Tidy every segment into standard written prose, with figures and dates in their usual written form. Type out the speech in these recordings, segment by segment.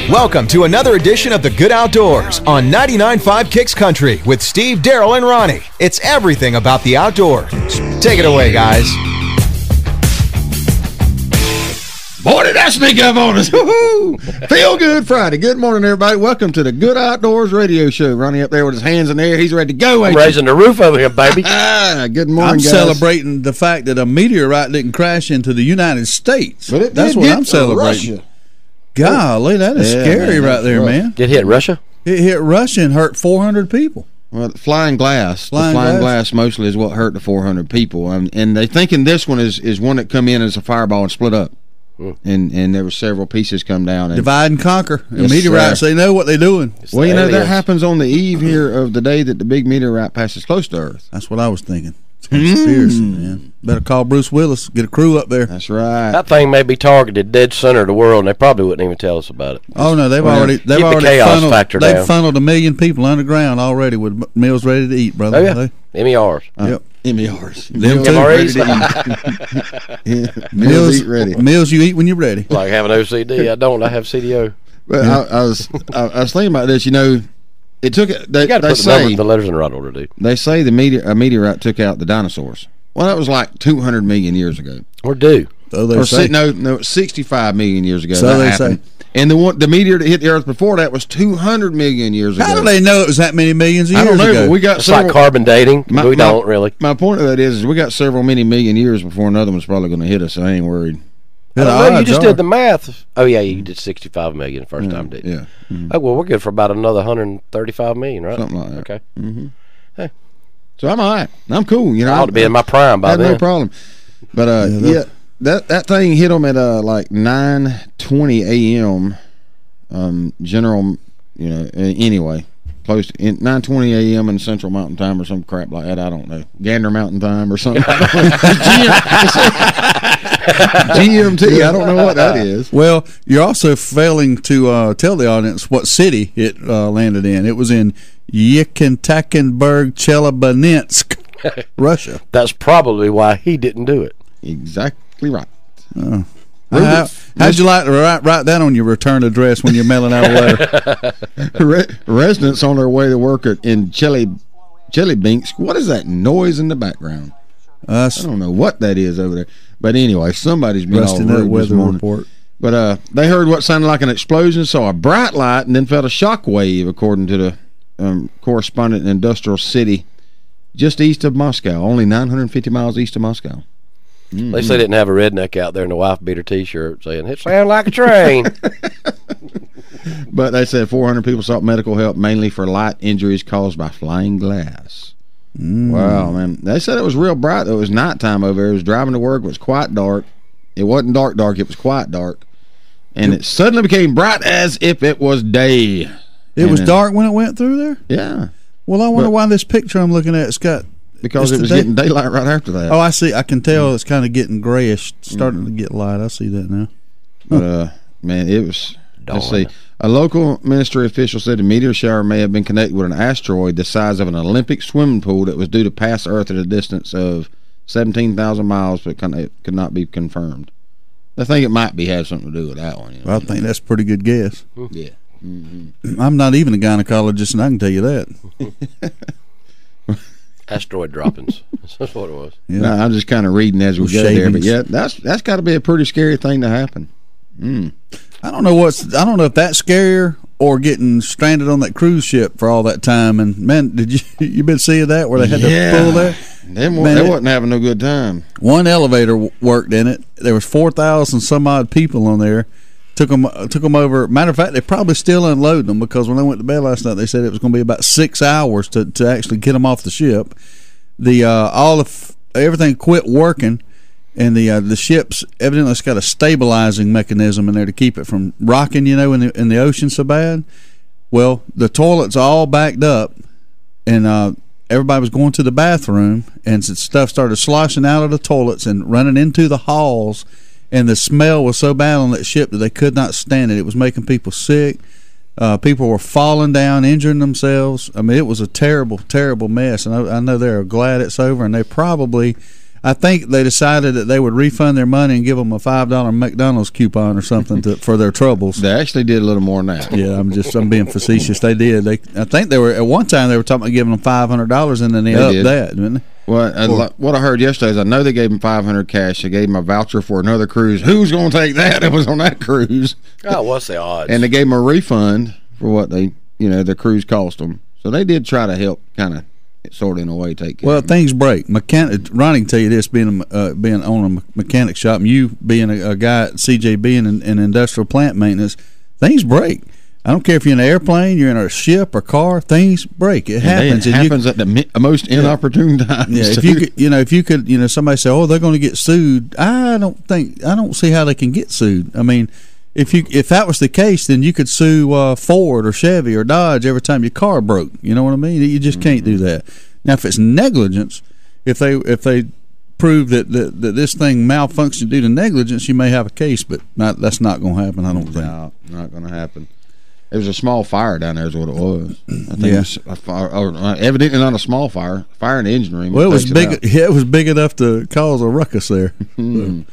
Welcome to another edition of The Good Outdoors on 99.5 Kicks Country with Steve, Daryl, and Ronnie. It's everything about the outdoors. Take it away, guys. Boy, did that sneak up on us. Woo-hoo! Feel Good Friday. Good morning, everybody. Welcome to the Good Outdoors radio show. Ronnie up there with his hands in the air. He's ready to go. I'm raising the roof over here, baby. Good morning, I'm guys. celebrating the fact that a meteorite didn't crash into the United States. But That's what I'm celebrating. Russia. Golly, that is scary right there, rough. man. Did it hit Russia? It hit Russia and hurt 400 people. Well, flying glass. Flying glass mostly is what hurt the 400 people. And they thinking this one is one that come in as a fireball and split up. And there were several pieces come down. And Divide and conquer. Yes, Meteorites, sir. they know what they're doing. Well, you know, that happens on the eve here of the day that the big meteorite passes close to Earth. That's what I was thinking. It's conspiracy, man. Better call Bruce Willis. Get a crew up there. That's right. That thing may be targeted dead center of the world, and they probably wouldn't even tell us about it. Oh no, they've already the chaos factor down. They've funneled 1 million people underground already with meals ready to eat, brother. Oh yeah, MERs. Yep. MERs. MREs. Meals eat ready. Meals you eat when you're ready. Like having OCD. I don't. I have CDO. But I was thinking about this. You know, it took it. They You got to put the letters in the right order, dude. They say a meteorite took out the dinosaurs. Well, that was like 200 million years ago. Or do. So they say. No, 65 million years ago. So that they happened. say. And the meteor that hit the Earth before that was 200 million years ago. How do they know it was that many millions of years I don't know, ago? but we got It's like carbon dating. We don't really. My point of that is we got several many million years before another one's probably going to hit us. So I ain't worried. I don't know, you just did the math. Oh yeah, you did 65 million the first time, didn't you? Yeah. Mm-hmm. Oh well, we're good for about another 135 million, right? Something like that. Okay. Mm-hmm. Hey. So I'm all right. I'm cool. You know, I ought to be in my prime by I have then. no problem. But that thing hit them at like 9:20 a.m. General, you know. Anyway, close to 9:20 a.m. in Central Mountain Time or some crap like that. I don't know. Gander Mountain Time or something. GMT. I don't know what that is. Well, you're also failing to tell the audience what city it landed in. It was in Yekaterinburg, Chelyabinsk, Russia. That's probably why he didn't do it. Exactly right. How'd you like to write that on your return address when you're mailing out a letter? Residents on their way to work in Chelyabinsk. What is that noise in the background? I don't know what that is over there. But anyway, somebody's been all rude this morning. Report. But they heard what sounded like an explosion, saw a bright light, and then felt a shock wave, according to the correspondent in Industrial City, just east of Moscow, only 950 miles east of Moscow. At least they didn't have a redneck out there in a wife beater T-shirt saying, "It sounds like a train." But they said 400 people sought medical help, mainly for light injuries caused by flying glass. Wow, man. They said it was real bright, though. It was nighttime over there. It was driving to work. It was quite dark. It wasn't dark. It was quite dark. And it suddenly became bright as if it was day. It was dark when it went through there? Yeah. Well, I wonder why this picture I'm looking at, Scott. Because it was getting daylight right after that. Oh, I see. I can tell it's kind of getting grayish, starting to get light. I see that now. But, man, it was... Let's see. A local ministry official said the meteor shower may have been connected with an asteroid the size of an Olympic swimming pool that was due to pass Earth at a distance of 17,000 miles, but it could not be confirmed. I think it might have something to do with that one. You know? Well, I think that's a pretty good guess. Yeah. I'm not even a gynecologist, and I can tell you that. Asteroid droppings. That's what it was. Yeah. No, I'm just kind of reading as we go there, but yeah, that's got to be a pretty scary thing to happen. I don't know if that's scarier or getting stranded on that cruise ship for all that time. And man, did you been seeing that where they had to pull there? They wasn't having no good time. One elevator worked in it. There was 4,000 some odd people on there. Took them over. Matter of fact, they probably still unloading them, because when they went to bed last night, they said it was going to be about 6 hours to actually get them off the ship. Everything quit working. And the ship's evidently it's got a stabilizing mechanism in there to keep it from rocking, in the ocean so bad. Well, the toilets all backed up, and everybody was going to the bathroom, and stuff started sloshing out of the toilets and running into the halls, and the smell was so bad on that ship that they could not stand it. It was making people sick. People were falling down, injuring themselves. I mean, it was a terrible, terrible mess, and I know they're glad it's over, and they probably... I think they decided that they would refund their money and give them a $5 McDonald's coupon or something for their troubles. They actually did a little more than that. Yeah, I'm being facetious. They did. I think they were at one time they were talking about giving them $500 and then they upped that, didn't they? Well, what I heard yesterday is I know they gave him $500 cash. They gave him a voucher for another cruise. Who's going to take that? It was on that cruise. Oh, what's the odds? And they gave him a refund for what the cruise cost them. So they did try to help, kind of, sort of in a way, take care. Well, of things break. Ronnie can tell you this, being on a mechanic shop, and you being a guy at CJB in industrial plant maintenance, things break. I don't care if you're in an airplane, you're in a ship or car, things break. It happens. It happens at the most inopportune times. Yeah, if you could, somebody say, "Oh, they're going to get sued." I don't see how they can get sued. I mean, if that was the case, then you could sue Ford or Chevy or Dodge every time your car broke. You know what I mean? You just can't do that. Now, if it's negligence, if they prove that this thing malfunctioned due to negligence, you may have a case, but that's not going to happen. I don't think. No, not going to happen. It was a small fire down there is what it was. I think Yeah. it was a fire, evidently not a small fire. Fire in the engine room. Well, it was big. It was big enough to cause a ruckus there. So,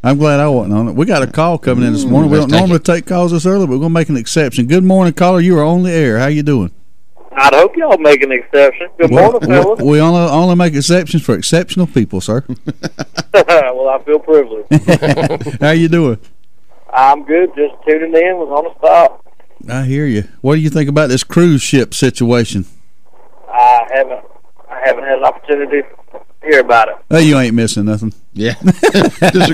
I'm glad I wasn't on it. We got a call coming in this morning. We don't normally take calls this early, but we're going to make an exception. Good morning, caller. You are on the air. How you doing? I'd hope y'all make an exception. Good morning, fellas. We only make exceptions for exceptional people, sir. Well, I feel privileged. How you doing? I'm good. Just tuning in. Was on a stop. I hear you. What do you think about this cruise ship situation? I haven't had an opportunity to hear about it. Oh, you ain't missing nothing. Yeah. Just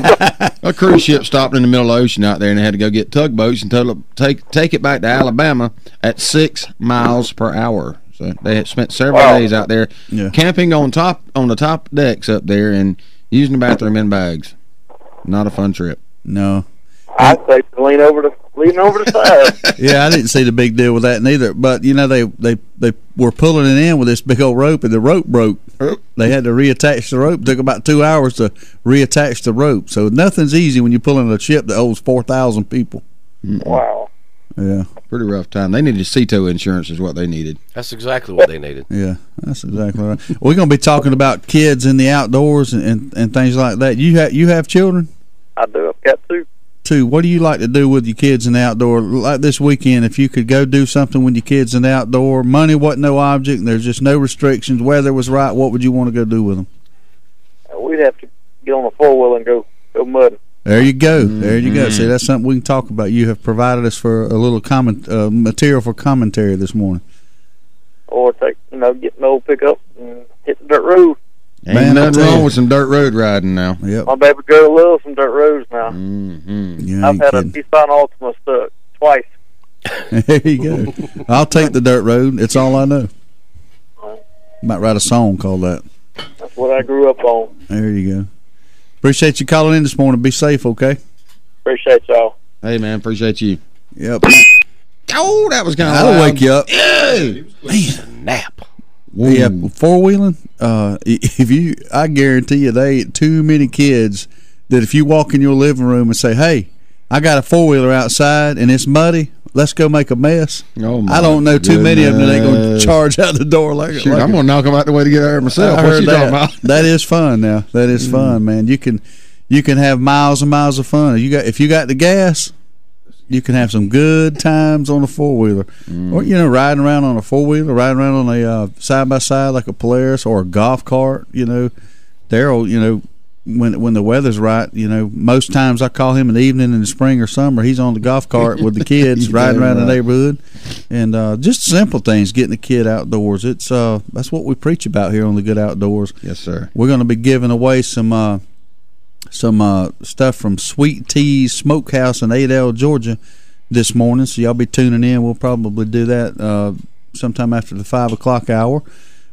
a cruise ship stopped in the middle of the ocean out there, and they had to go get tugboats and take it back to Alabama at 6 miles per hour. So they had spent several days out there camping on the top decks up there and using the bathroom in bags. Not a fun trip. No. I'd say lean over the side. Yeah, I didn't see the big deal with that neither. But they were pulling it in with this big old rope, and the rope broke. They had to reattach the rope. It took about 2 hours to reattach the rope. So nothing's easy when you're pulling a ship that holds 4,000 people. Wow. Yeah. Pretty rough time. They needed CETO insurance is what they needed. That's exactly what they needed. Yeah, that's exactly right. We're going to be talking about kids in the outdoors and things like that. You have children? I do. I've got two. What do you like to do with your kids in the outdoor? Like this weekend, if you could go do something with your kids in the outdoor, money wasn't no object, and there's just no restrictions, weather was right, what would you want to go do with them? We'd have to get on a four-wheeler and go mudding. There you go. There you go. See, that's something we can talk about. You have provided us for a little material for commentary this morning. Or get an old pickup and hit the dirt road. Ain't nothing wrong with some dirt road riding now. Yep. My baby girl loves some dirt roads now. Yeah, I've had a Nissan Altima stuck twice. There you go. I'll take the dirt road. It's all I know. Might write a song called that. That's what I grew up on. There you go. Appreciate you calling in this morning. Be safe, okay? Appreciate y'all. Hey, man, appreciate you. Yep. Oh, that was kind of That'll wake you up. Man, nap. Yeah, four-wheeling, I guarantee you they ain't too many kids that if you walk in your living room and say, hey, I got a four-wheeler outside and it's muddy, let's go make a mess. Oh my I don't know too many of them that ain't going to goodness. charge out the door like Shoot, I'm going to knock them out the way to get out there myself. I What heard you talking about? that is fun now. That is fun, man. You can have miles and miles of fun. If you got the gas, you can have some good times on a four-wheeler. Or, riding around on a four-wheeler, riding around on a side-by-side like a Polaris or a golf cart, Daryl, when the weather's right, most times I call him in the evening in the spring or summer, he's on the golf cart with the kids riding around the neighborhood. And just simple things, getting the kid outdoors. It's that's what we preach about here on the Good Outdoors. Yes, sir. We're going to be giving away some stuff from Sweet Tea's Smokehouse in Adel, Georgia this morning, so y'all be tuning in. We'll probably do that sometime after the 5 o'clock hour.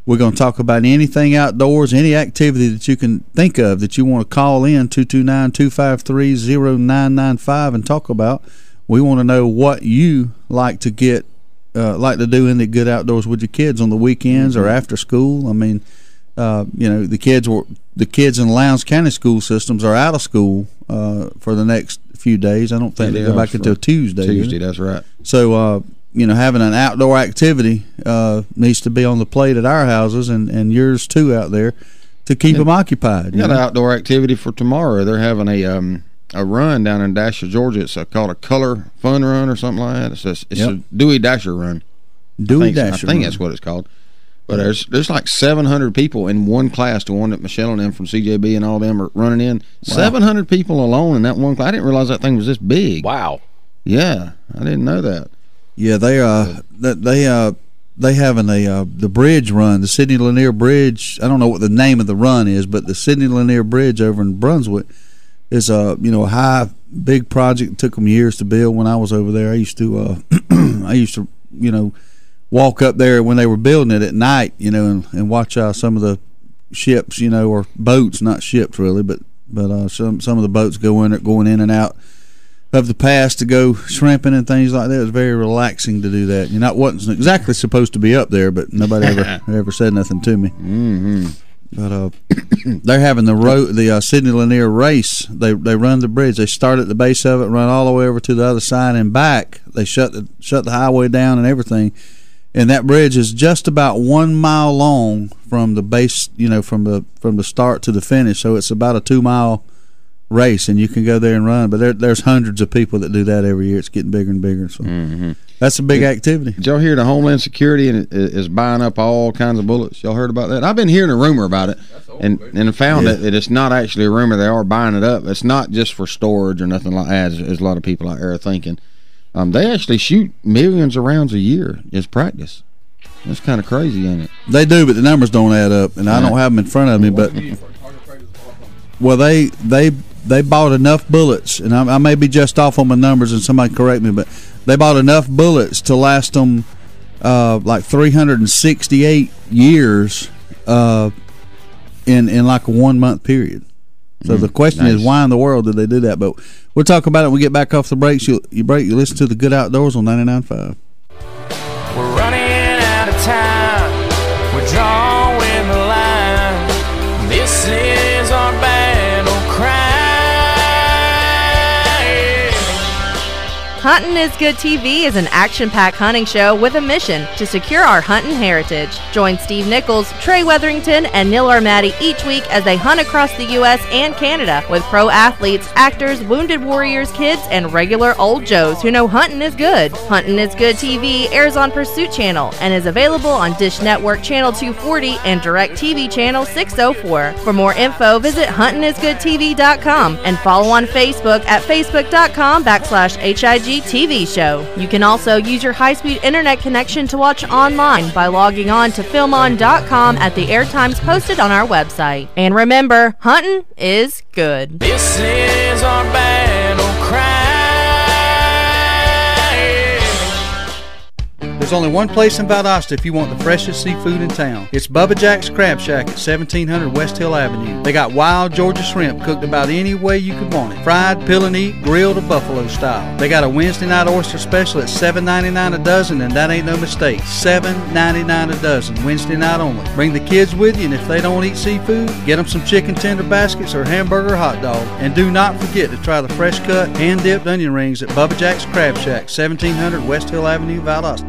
We're going to talk about anything outdoors, any activity that you can think of that you want to call in, 229-253-0995 and talk about. We want to know what you like to do in the Good Outdoors with your kids on the weekends or after school. I mean, the kids in the Lowndes County school systems are out of school for the next few days. I don't think they go back until Tuesday. Tuesday, that's right. So, having an outdoor activity needs to be on the plate at our houses and yours too out there. to keep them occupied. You got an outdoor activity for tomorrow. They're having a run down in Dasher, Georgia. It's called a Color Fun Run or something like that. It's a Dewey Dasher Run. I think that's what it's called. But there's like 700 people in one class, the one that Michelle and them from CJB and all them are running in. Wow. 700 people alone in that one class. I didn't realize that thing was this big. Wow. Yeah, I didn't know that. Yeah, they having the bridge run, the Sidney Lanier Bridge. I don't know what the name of the run is, but the Sidney Lanier Bridge over in Brunswick is a big project. It took them years to build. When I was over there, I used to walk up there when they were building it at night, and watch some of the ships, or boats, not ships really, but some of the boats going in and out of the pass to go shrimping and things like that. It was very relaxing to do that. Wasn't exactly supposed to be up there, but nobody ever said nothing to me. Mm-hmm. But they're having the Sidney Lanier race. They run the bridge. They start at the base of it, run all the way over to the other side and back. They shut the highway down and everything. And that bridge is just about 1 mile long from the base, from the start to the finish. So it's about a 2-mile race, and you can go there and run. But there's hundreds of people that do that every year. It's getting bigger and bigger. So that's a big activity. Did y'all hear the Homeland Security is buying up all kinds of bullets? Y'all heard about that? I've been hearing a rumor about it, and found that it's not actually a rumor. They are buying it up. It's not just for storage or nothing like that, as a lot of people out there are thinking. They actually shoot millions of rounds a year as practice. That's kind of crazy, ain't it? They do, but the numbers don't add up, and I don't have them in front of me. But they bought enough bullets, and I may be just off on my numbers, and somebody correct me, but they bought enough bullets to last them like 368 years in like a 1 month period. So the question is, why in the world did they do that? But we'll talk about it when we get back off the breaks. You listen to the Good Outdoors on 99.5. We're running out of time. We're drawing the line. This is our battle cry. Huntin' is Good TV is an action-packed hunting show with a mission to secure our hunting heritage. Join Steve Nichols, Trey Weatherington, and Neil Armati each week as they hunt across the U.S. and Canada with pro athletes, actors, wounded warriors, kids, and regular old Joes who know hunting is good. Huntin' is Good TV airs on Pursuit Channel and is available on Dish Network Channel 240 and DirecTV Channel 604. For more info, visit huntingisgoodtv.com and follow on Facebook at facebook.com/HIG TV show. You can also use your high-speed internet connection to watch online by logging on to filmon.com at the airtimes posted on our website. And remember, hunting is good. This is our battle cry. There's only one place in Valdosta if you want the freshest seafood in town. It's Bubba Jack's Crab Shack at 1700 West Hill Avenue. They got wild Georgia shrimp cooked about any way you could want it. Fried, peel and eat, grilled, or buffalo style. They got a Wednesday night oyster special at $7.99 a dozen, and that ain't no mistake. $7.99 a dozen, Wednesday night only. Bring the kids with you, and if they don't eat seafood, get them some chicken tender baskets or hamburger hot dog. And do not forget to try the fresh cut, hand-dipped onion rings at Bubba Jack's Crab Shack, 1700 West Hill Avenue, Valdosta.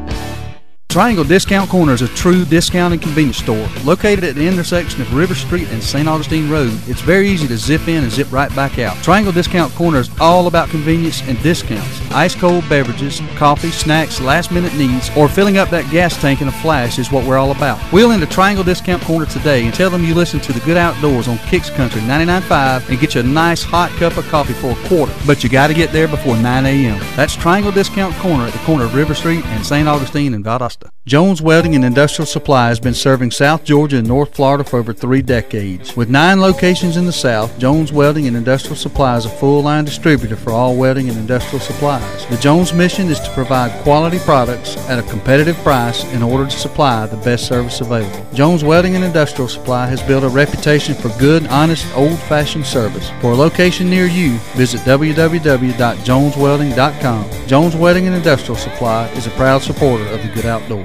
Triangle Discount Corner is a true discount and convenience store located at the intersection of River Street and St. Augustine Road. It's very easy to zip in and zip right back out. Triangle Discount Corner is all about convenience and discounts. Ice cold beverages, coffee, snacks, last minute needs, or filling up that gas tank in a flash is what we're all about. Wheel into Triangle Discount Corner today and tell them you listen to the Good Outdoors on Kicks Country 99.5 and get you a nice hot cup of coffee for a quarter. But you got to get there before 9 a.m. That's Triangle Discount Corner at the corner of River Street and St. Augustine in Valdosta. Jones Welding and Industrial Supply has been serving South Georgia and North Florida for over 3 decades. With 9 locations in the South, Jones Welding and Industrial Supply is a full-line distributor for all welding and industrial supplies. The Jones mission is to provide quality products at a competitive price in order to supply the best service available. Jones Welding and Industrial Supply has built a reputation for good, honest, old-fashioned service. For a location near you, visit www.joneswelding.com. Jones Welding and Industrial Supply is a proud supporter of the Good Outdoors.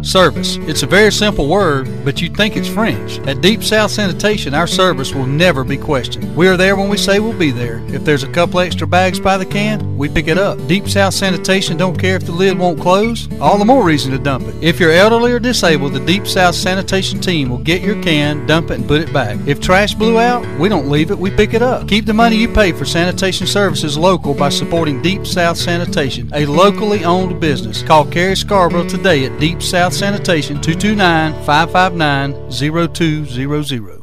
Service. It's a very simple word, but you'd think it's French. At Deep South Sanitation, our service will never be questioned. We are there when we say we'll be there. If there's a couple extra bags by the can, we pick it up. Deep South Sanitation don't care if the lid won't close. All the more reason to dump it. If you're elderly or disabled, the Deep South Sanitation team will get your can, dump it, and put it back. If trash blew out, we don't leave it, we pick it up. Keep the money you pay for sanitation services local by supporting Deep South Sanitation, a locally owned business. Call Carrie Scarborough today at Deep South Sanitation, 229-559-0200.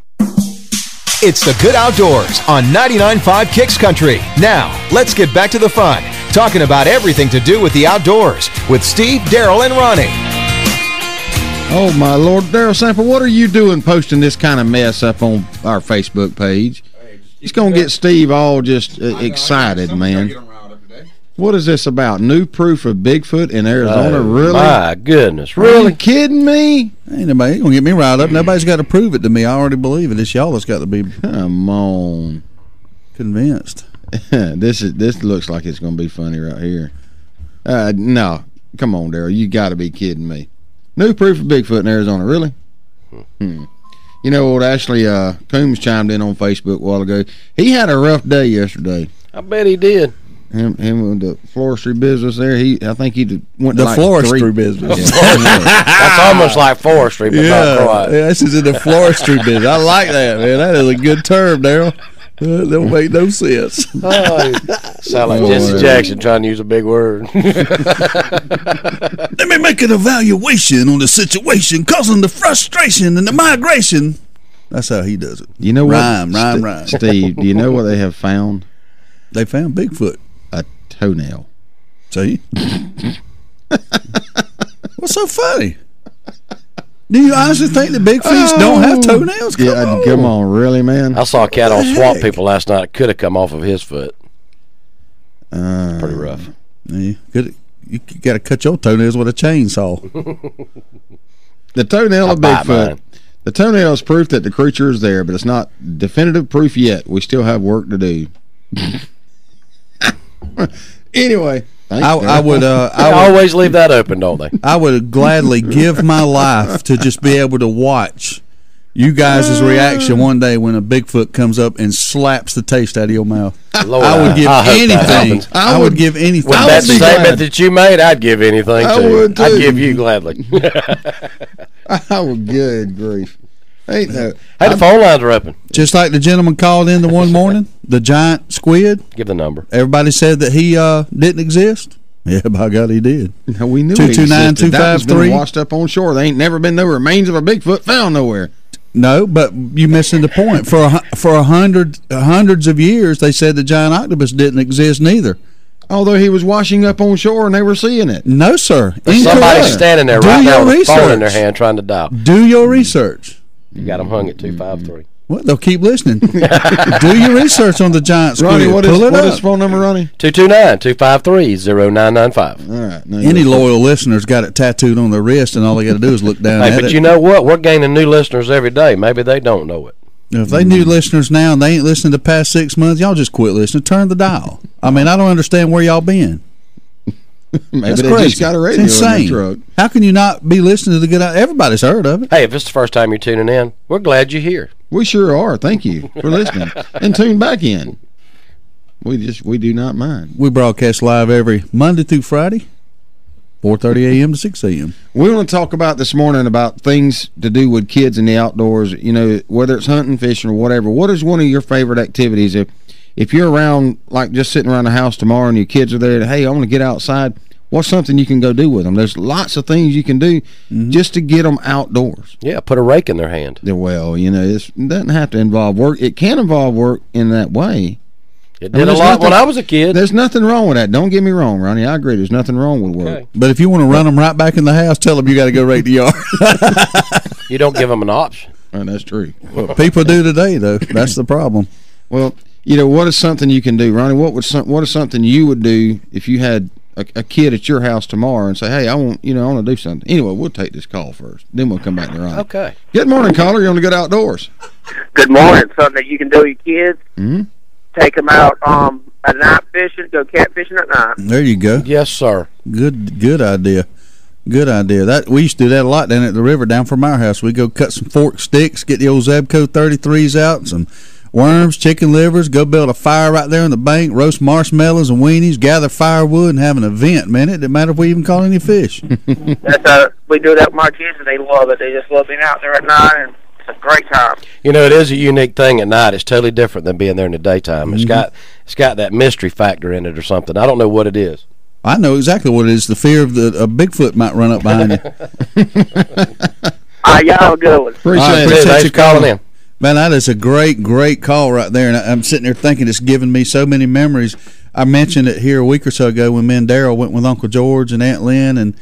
It's the Good Outdoors on 99.5 Kicks Country. Now, let's get back to the fun, talking about everything to do with the outdoors with Steve, Daryl, and Ronnie. Oh, my Lord. Daryl Sample, what are you doing posting this kind of mess up on our Facebook page? He's going to get Steve all just excited, man. What is this about? New proof of Bigfoot in Arizona? Really? My goodness. Really? Really? Are you kidding me? Ain't nobody going to get me riled up. Nobody's got to prove it to me. I already believe it. It's y'all that's got to be Come on. convinced. This looks like it's going to be funny right here. No. Come on, Daryl. You got to be kidding me. New proof of Bigfoot in Arizona. Really? You know, old Ashley Coombs chimed in on Facebook a while ago. He had a rough day yesterday. I bet he did. Him with the floristry business there. I think he went The to like floristry business. That's almost like forestry, but not quite. Yeah, this is in the floristry business. I like that, man. That is a good term, Daryl. That don't make no sense. Sound like Jesse Jackson trying to use a big word. Let me make an evaluation on the situation causing the frustration and the migration. That's how he does it. You know what? Rhyme. Steve, do you know what they have found? They found Bigfoot. A toenail. See? What's so funny? Do you honestly think that big fish don't have toenails? Come on, really, man? I saw a cat on Swamp People last night. It could have come off of his foot. Pretty rough. Yeah, you got to cut your toenails with a chainsaw. The toenail of bite Bigfoot. mine. The toenail is proof that the creature is there, but it's not definitive proof yet. We still have work to do. Anyway, I would always leave that open, don't they? I would gladly give my life to just be able to watch you guys' reaction one day when a Bigfoot comes up and slaps the taste out of your mouth. Lord, I would give I hope that anything. happens. I would give anything. With that statement that you made, I'd give anything I too. would, too. I'd give you gladly. Good grief. Hey, the phone lines are open. Just like the gentleman called in the one morning, the giant squid. Give the number. Everybody said that he didn't exist. Yeah, by God, he did. No, we knew 229-253. That was been washed up on shore. There ain't never been no remains of a Bigfoot found nowhere. No, but you missing the point. For hundreds of years, they said the giant octopus didn't exist neither. Although he was washing up on shore and they were seeing it. No, sir. Somebody's standing there right now with a phone in their research. hand trying to dial. Do your research. You got them hung at 253. Well, they'll keep listening. Do your research on the giant squid. Ronnie, what Pull it is up. his phone number, Ronnie? 229-253-0995. All right. No, Any loyal listeners got it tattooed on their wrist, and all they got to do is look down Hey, at but it. you know what? We're gaining new listeners every day. Maybe they don't know it. If they new listeners now and they ain't listening the past 6 months, y'all just quit listening. Turn the dial. I mean, I don't understand where y'all been. Maybe That's they crazy. just got a It's radio in insane. the truck. How can you not be listening to the good? Everybody's heard of it. Hey, if it's the first time you're tuning in, we're glad you're here. We sure are. Thank you for listening. And tune back in. We do not mind. We broadcast live every Monday through Friday, 4:30 a.m. to 6 a.m. We want to talk about this morning about things to do with kids in the outdoors, you know, whether it's hunting, fishing, or whatever. What is one of your favorite activities? If you're around, like just sitting around the house tomorrow and your kids are there, hey, I want to get outside, what's something you can go do with them? There's lots of things you can do just to get them outdoors. Yeah, put a rake in their hand. Well, you know, it doesn't have to involve work. It can involve work in that way. It did a lot when I was a kid. There's nothing wrong with that. Don't get me wrong, Ronnie. I agree. There's nothing wrong with work. Okay. But if you want to run them right back in the house, tell them you got to go rake the yard. You don't give them an option. That's true. People do today, though. That's the problem. Well, you know, what is something you can do, Ronnie? What is something you would do if you had a kid at your house tomorrow and say, hey, I want to do something. Anyway, we'll take this call first. Then we'll come back to Ronnie. Okay. Good morning, caller. You're on the Good Outdoors. Good morning. Something that you can do with your kids. Mm-hmm. Take them out at night fishing, go catfishing at night. There you go. Yes, sir. Good idea. Good idea. That we used to do that a lot down at the river, down from our house. We go cut some fork sticks, get the old Zebco 33s out, some worms, chicken livers, go build a fire right there on the bank, roast marshmallows and weenies, gather firewood, and have an event. Man, it didn't matter if we even caught any fish. We do that with my kids, and they love it. They just love being out there at night, and it's a great time. You know, it is a unique thing at night. It's totally different than being there in the daytime. It's got that mystery factor in it or something. I don't know what it is. I know exactly what it is. The fear of a Bigfoot might run up behind you. Y'all have a good one. Appreciate Thanks you for calling in. Man, that is a great call right there. And I'm sitting there thinking it's giving me so many memories. I mentioned it here a week or so ago when me and Daryl went with Uncle George and Aunt Lynn and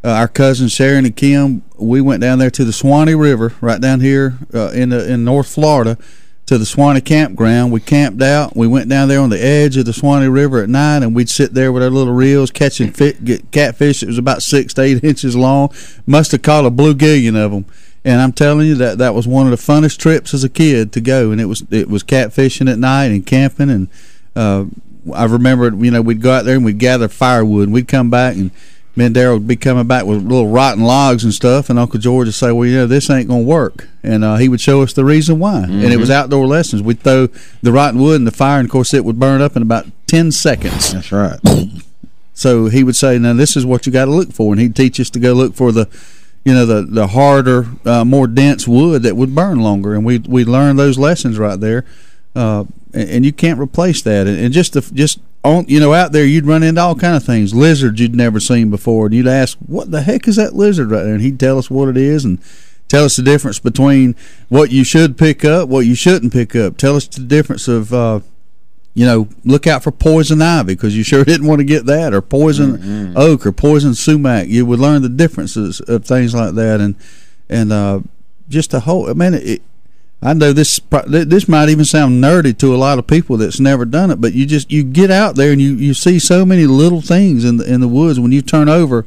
our cousins Sharon and Kim. We went down there to the Swanee River right down here in North Florida to the Swanee campground. We camped out. We went down there on the edge of the Swanee River at night, and we'd sit there with our little reels catching catfish that was about 6 to 8 inches long. Must have caught a bluegillion of them. And I'm telling you that was one of the funnest trips as a kid to go. And it was catfishing at night and camping. And I remember, we'd go out there and we'd gather firewood, and we'd come back, and me and Daryl would be coming back with little rotten logs and stuff, and Uncle George would say, well, this ain't going to work. And he would show us the reason why. And it was outdoor lessons. We'd throw the rotten wood in the fire, and, of course, it would burn up in about 10 seconds. That's right. So he would say, now, this is what you got to look for. And he'd teach us to go look for the harder, more dense wood that would burn longer. And we learned those lessons right there. And you can't replace that. And out there, you'd run into all kind of things, lizards you'd never seen before, and you'd ask, what the heck is that lizard right there? And he'd tell us what it is and tell us the difference between what you should pick up, what you shouldn't pick up. Tell us the difference of look out for poison ivy, because you sure didn't want to get that, or poison oak or poison sumac. You would learn the differences of things like that. And just a whole, I know this might even sound nerdy to a lot of people that's never done it, but you get out there and you see so many little things in the woods. When you turn over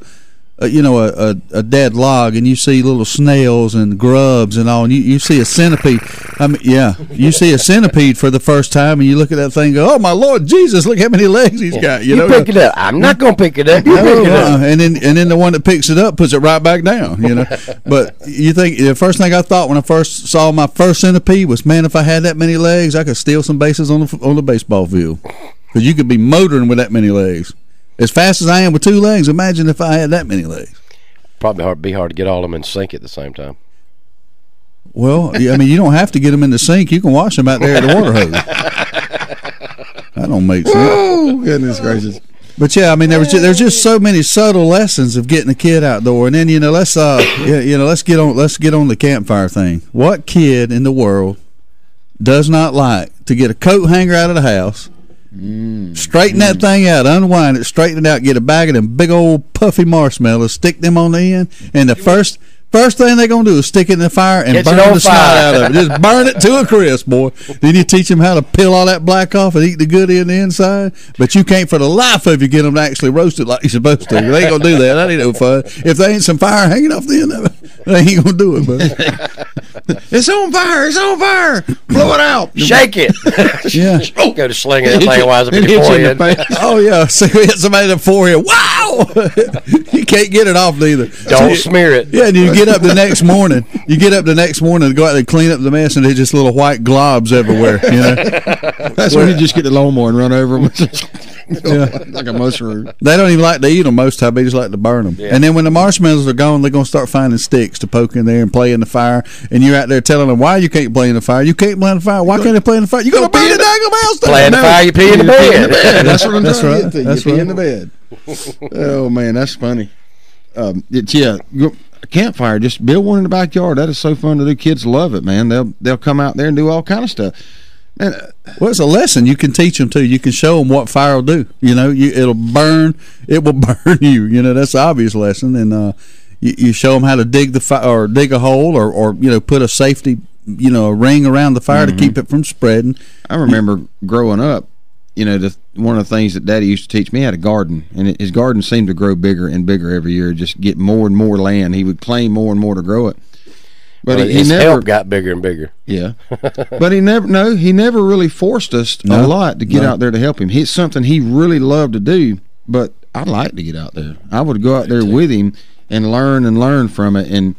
a dead log and you see little snails and grubs and all, and you see a centipede. You see a centipede for the first time, and you look at that thing and go, oh my Lord Jesus, look how many legs he's got. You pick it up. I'm not going to pick it up. You pick it up. And then the one that picks it up puts it right back down. But you think the first thing I thought when I first saw my first centipede was, man, if I had that many legs, I could steal some bases on the baseball field, because you could be motoring with that many legs. As fast as I am with 2 legs, imagine if I had that many legs. Probably be hard to get all of them in sync at the same time. Well, you don't have to get them in the sink. You can wash them out there at the water hose. That don't make sense. Oh, goodness gracious. But there's just so many subtle lessons of getting a kid outdoor. And then let's get on the campfire thing. What kid in the world does not like to get a coat hanger out of the house, straighten that thing out, unwind it, straighten it out, get a bag of them big old puffy marshmallows, stick them on the end, and the first thing they're going to do is stick it in the fire and burn the snot out of it. Just burn it to a crisp, boy. Then you teach them how to peel all that black off and eat the goodie in the inside. But you can't for the life of you get them to actually roast it like you're supposed to. They ain't going to do that. That ain't no fun. If there ain't some fire hanging off the end of it, they ain't going to do it, buddy. It's on fire. It's on fire. Blow it out. Shake it. Yeah. Go to slinging that thing while it's in your forehead. Oh, yeah. So we hit somebody in the forehead. Wow! You can't get it off neither. Don't smear it. Yeah, and you get up the next morning. To go out there and clean up the mess, and there's just little white globs everywhere. That's when you just get the lawnmower and run over them. Like a mushroom. They don't even like to eat them most time. They just like to burn them. Yeah. And then when the marshmallows are gone, they're going to start finding sticks to poke in there and play in the fire. And you're out there telling them why you can't play in the fire. You can't play in the fire. Why can't they play in the fire? You're going to burn the daggum house down. Play in the fire, you pee in the bed. That's what I'm trying to get to. You pee in the bed. Oh, man, that's funny. Campfire, just build one in the backyard. That is so fun to do. Kids love it, man. They'll come out there and do all kind of stuff. Man, well, it's a lesson you can teach them too. You can show them what fire will do. It'll burn. It will burn you. That's the obvious lesson. And you show them how to dig the fire, or dig a hole, or put a safety, a ring around the fire to keep it from spreading. I remember growing up. One of the things that Daddy used to teach me, had a garden, and his garden seemed to grow bigger and bigger every year, just get more and more land. He would claim more and more to grow it. But his help got bigger and bigger. Yeah. But he never really forced us a lot to get out there to help him. It's something he really loved to do, but I'd like to get out there. I would go out there with him and learn from it, and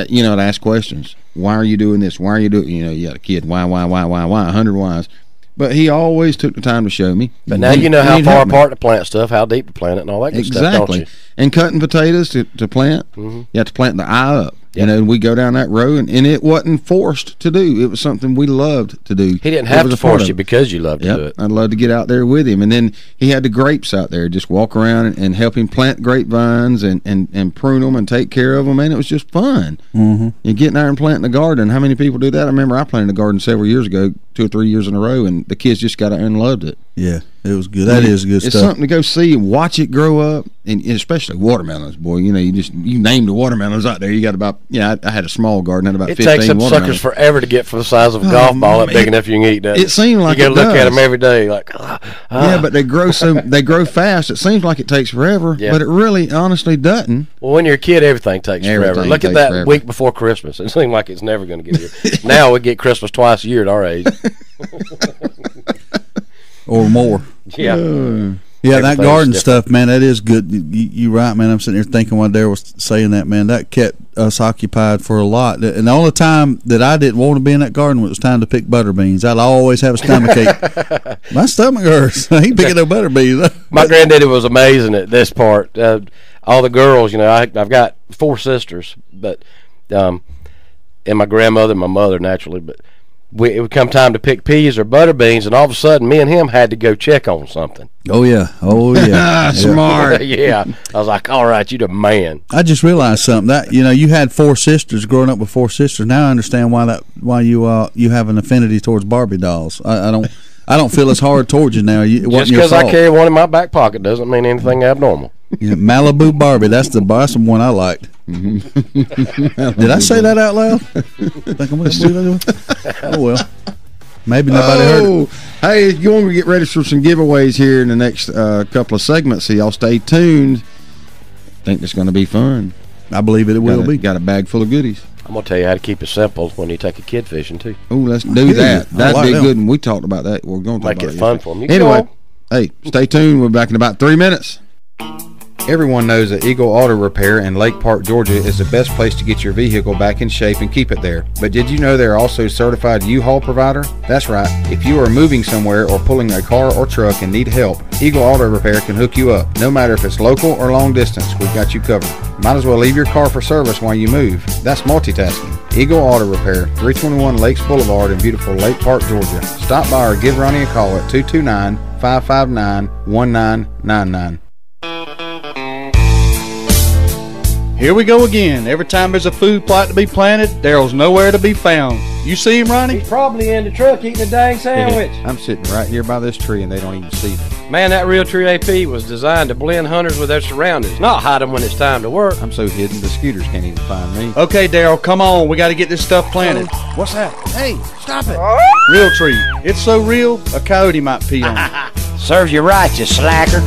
you know, to ask questions. Why are you doing this? Why are you doing? You know, you got a kid. Why? 100 whys. But he always took the time to show me. But now you know how far apart to plant stuff, how deep to plant it, and all that good stuff, don't you? And cutting potatoes to plant, you have to plant the eye up. You know, we go down that road, and it wasn't forced to do. It was something we loved to do. He didn't have to force you because you loved to do it. I'd love to get out there with him. And then he had the grapes out there. Just walk around and help him plant grapevines and prune them and take care of them. And it was just fun. And getting there and planting a garden. How many people do that? I remember I planted a garden several years ago, 2 or 3 years in a row, and the kids just got out there and loved it. Yeah, it was good. That is good stuff. It's something to go see and watch it grow up, and especially watermelons, boy. You know, you name the watermelons out there. You got about, I had a small garden, had about 15 watermelons. It takes them suckers forever to get from the size of a golf ball up big enough you can eat, doesn't it? It seems like you got to look does. at them every day, like, Yeah, but they grow fast. It seems like it takes forever, but it really, honestly, doesn't. Well, when you're a kid, everything takes forever. Look at that week before Christmas. It seems like it's never going to get here. Now we get Christmas twice a year at our age. Or more. Yeah. Yeah, that garden stuff, man, that is good. You're right, man. I'm sitting here thinking while Darryl was saying that, man, that kept us occupied for a lot. And the only time that I didn't want to be in that garden was time to pick butter beans. I'd always have a stomachache. My stomach hurts. I ain't picking no butter beans. My granddaddy was amazing at this part. All the girls, you know, I've got 4 sisters, but and my grandmother and my mother, naturally, but it would come time to pick peas or butter beans, and all of a sudden, me and him had to go check on something. Oh yeah. Smart. Yeah. I was like, all right, you the man. I just realized something. That, you know, you had 4 sisters, growing up with 4 sisters. Now I understand why you have an affinity towards Barbie dolls. I don't feel as hard towards you now. Just because I carry one in my back pocket doesn't mean anything abnormal. Yeah, Malibu Barbie. That's the one I liked. Did I say that out loud? Think I'm going to believe that? Oh well. Maybe nobody heard it. Hey, you want to get ready for some giveaways here in the next couple of segments, so y'all stay tuned. I think it's going to be fun. I believe it will be. Got a bag full of goodies. I'm going to tell you how to keep it simple when you take a kid fishing, too. Oh, let's do that. That'd be a good one. We talked about that. We're going to talk make about it fun for them. Anyway, hey, stay tuned. We're back in about 3 minutes. Everyone knows that Eagle Auto Repair in Lake Park, Georgia is the best place to get your vehicle back in shape and keep it there. But did you know they're also a certified U-Haul provider? That's right. If you are moving somewhere or pulling a car or truck and need help, Eagle Auto Repair can hook you up. No matter if it's local or long distance, we've got you covered. Might as well leave your car for service while you move. That's multitasking. Eagle Auto Repair, 321 Lakes Boulevard in beautiful Lake Park, Georgia. Stop by or give Ronnie a call at 229-559-1999. Here we go again. Every time there's a food plot to be planted, Daryl's nowhere to be found. You see him, Ronnie? He's probably in the truck eating a dang sandwich. I'm sitting right here by this tree, and they don't even see me. Man, that Realtree AP was designed to blend hunters with their surroundings, not hide them when it's time to work. I'm so hidden, the scooters can't even find me. Okay, Daryl, come on. We got to get this stuff planted. What's that? Hey, stop it. Realtree. It's so real, a coyote might pee on it. Serves you right, you slacker.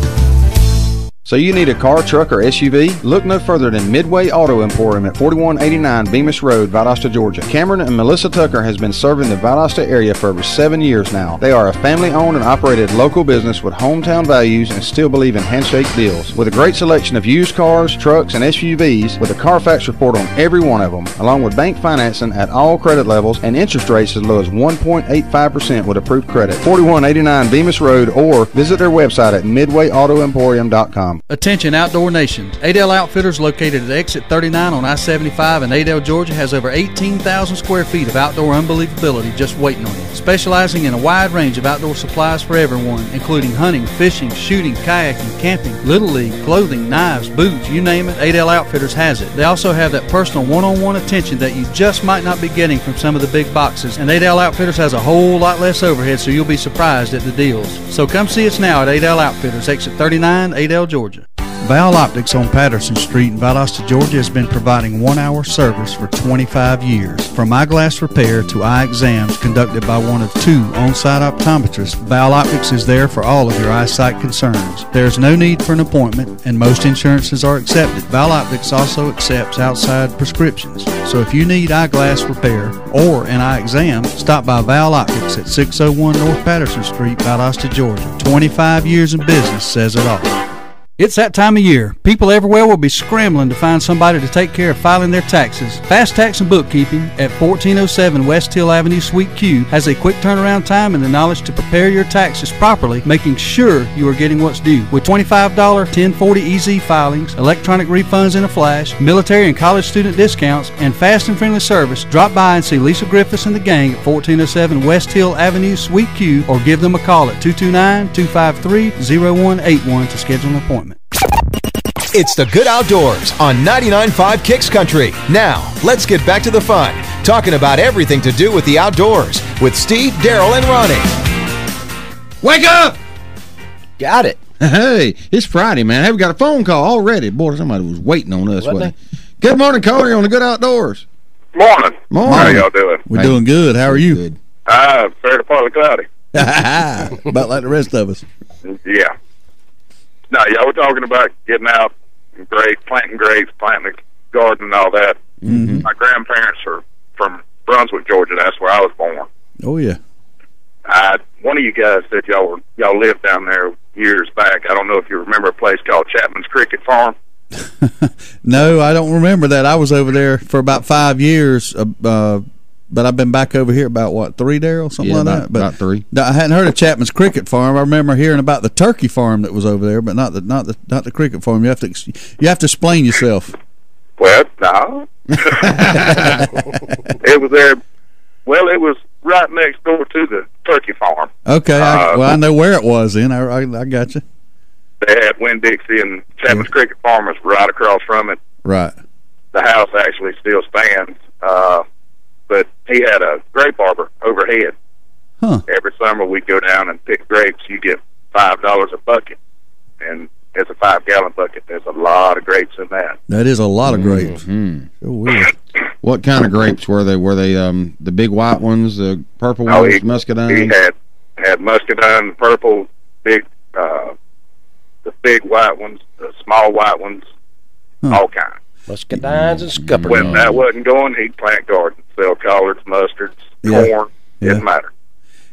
So you need a car, truck, or SUV? Look no further than Midway Auto Emporium at 4189 Bemis Road, Valdosta, Georgia. Cameron and Melissa Tucker has been serving the Valdosta area for over 7 years now. They are a family-owned and operated local business with hometown values and still believe in handshake deals. With a great selection of used cars, trucks, and SUVs, with a Carfax report on every one of them, along with bank financing at all credit levels and interest rates as low as 1.85% with approved credit. 4189 Bemis Road, or visit their website at midwayautoemporium.com. Attention Outdoor Nation. Adel Outfitters, located at exit 39 on I-75 in Adel, Georgia, has over 18,000 square feet of outdoor unbelievability just waiting on you. Specializing in a wide range of outdoor supplies for everyone, including hunting, fishing, shooting, kayaking, camping, Little League, clothing, knives, boots, you name it, Adel Outfitters has it. They also have that personal one-on-one attention that you just might not be getting from some of the big boxes, and Adel Outfitters has a whole lot less overhead, so you'll be surprised at the deals. So come see us now at Adel Outfitters, exit 39, Adel, Georgia. Val Optics on Patterson Street in Valdosta, Georgia has been providing 1-hour service for 25 years. From eyeglass repair to eye exams conducted by one of 2 on-site optometrists, Val Optics is there for all of your eyesight concerns. There is no need for an appointment, and most insurances are accepted. Val Optics also accepts outside prescriptions. So if you need eyeglass repair or an eye exam, stop by Val Optics at 601 North Patterson Street, Valdosta, Georgia. 25 years in business says it all. It's that time of year. People everywhere will be scrambling to find somebody to take care of filing their taxes. Fast Tax and Bookkeeping at 1407 West Hill Avenue, Suite Q has a quick turnaround time and the knowledge to prepare your taxes properly, making sure you are getting what's due. With $25 1040 EZ filings, electronic refunds in a flash, military and college student discounts, and fast and friendly service, drop by and see Lisa Griffiths and the gang at 1407 West Hill Avenue, Suite Q, or give them a call at 229-253-0181 to schedule an appointment. It's the Good Outdoors on 99.5 Kicks Country. Now, let's get back to the fun, talking about everything to do with the outdoors with Steve, Daryl, and Ronnie. Wake up! Got it. Hey, it's Friday, man. Hey, we got a phone call already. Boy, somebody was waiting on us, wasn't they? Good morning, Cody, on the Good Outdoors. Morning. Morning. How y'all doing? We're doing good. How are you? Good. Fair to partly cloudy. About like the rest of us. Yeah. No, y'all were talking about getting out and planting grapes, planting a garden and all that. Mm-hmm. My grandparents are from Brunswick, Georgia. That's where I was born. Oh, yeah. One of you guys said y'all lived down there years back. I don't know if you remember a place called Chapman's Cricket Farm. No, I don't remember that. I was over there for about 5 years, but I've been back over here about, what, 3, Daryl? Something like that? But about 3. I hadn't heard of Chapman's Cricket Farm. I remember hearing about the turkey farm that was over there, but not the cricket farm. You have to explain yourself. Well, no. It was there. Well, it was right next door to the turkey farm. Okay, I know where it was then. I got you. They had Winn-Dixie, and Chapman's Cricket Farm was right across from it. Right. The house actually still stands, but he had a grape arbor overhead. Huh. Every summer we'd go down and pick grapes. You get $5 a bucket, and it's a 5-gallon bucket. There's a lot of grapes in that. That is a lot of grapes. Mm-hmm. Sure weird. What kind of grapes were they? Were they the big white ones, the purple ones, muscadine? He had muscadine, the purple, big, the big white ones, the small white ones, all kinds. Muscadines and scuppers. When that wasn't going, he'd plant gardens, sell collards, mustards, corn. Didn't matter.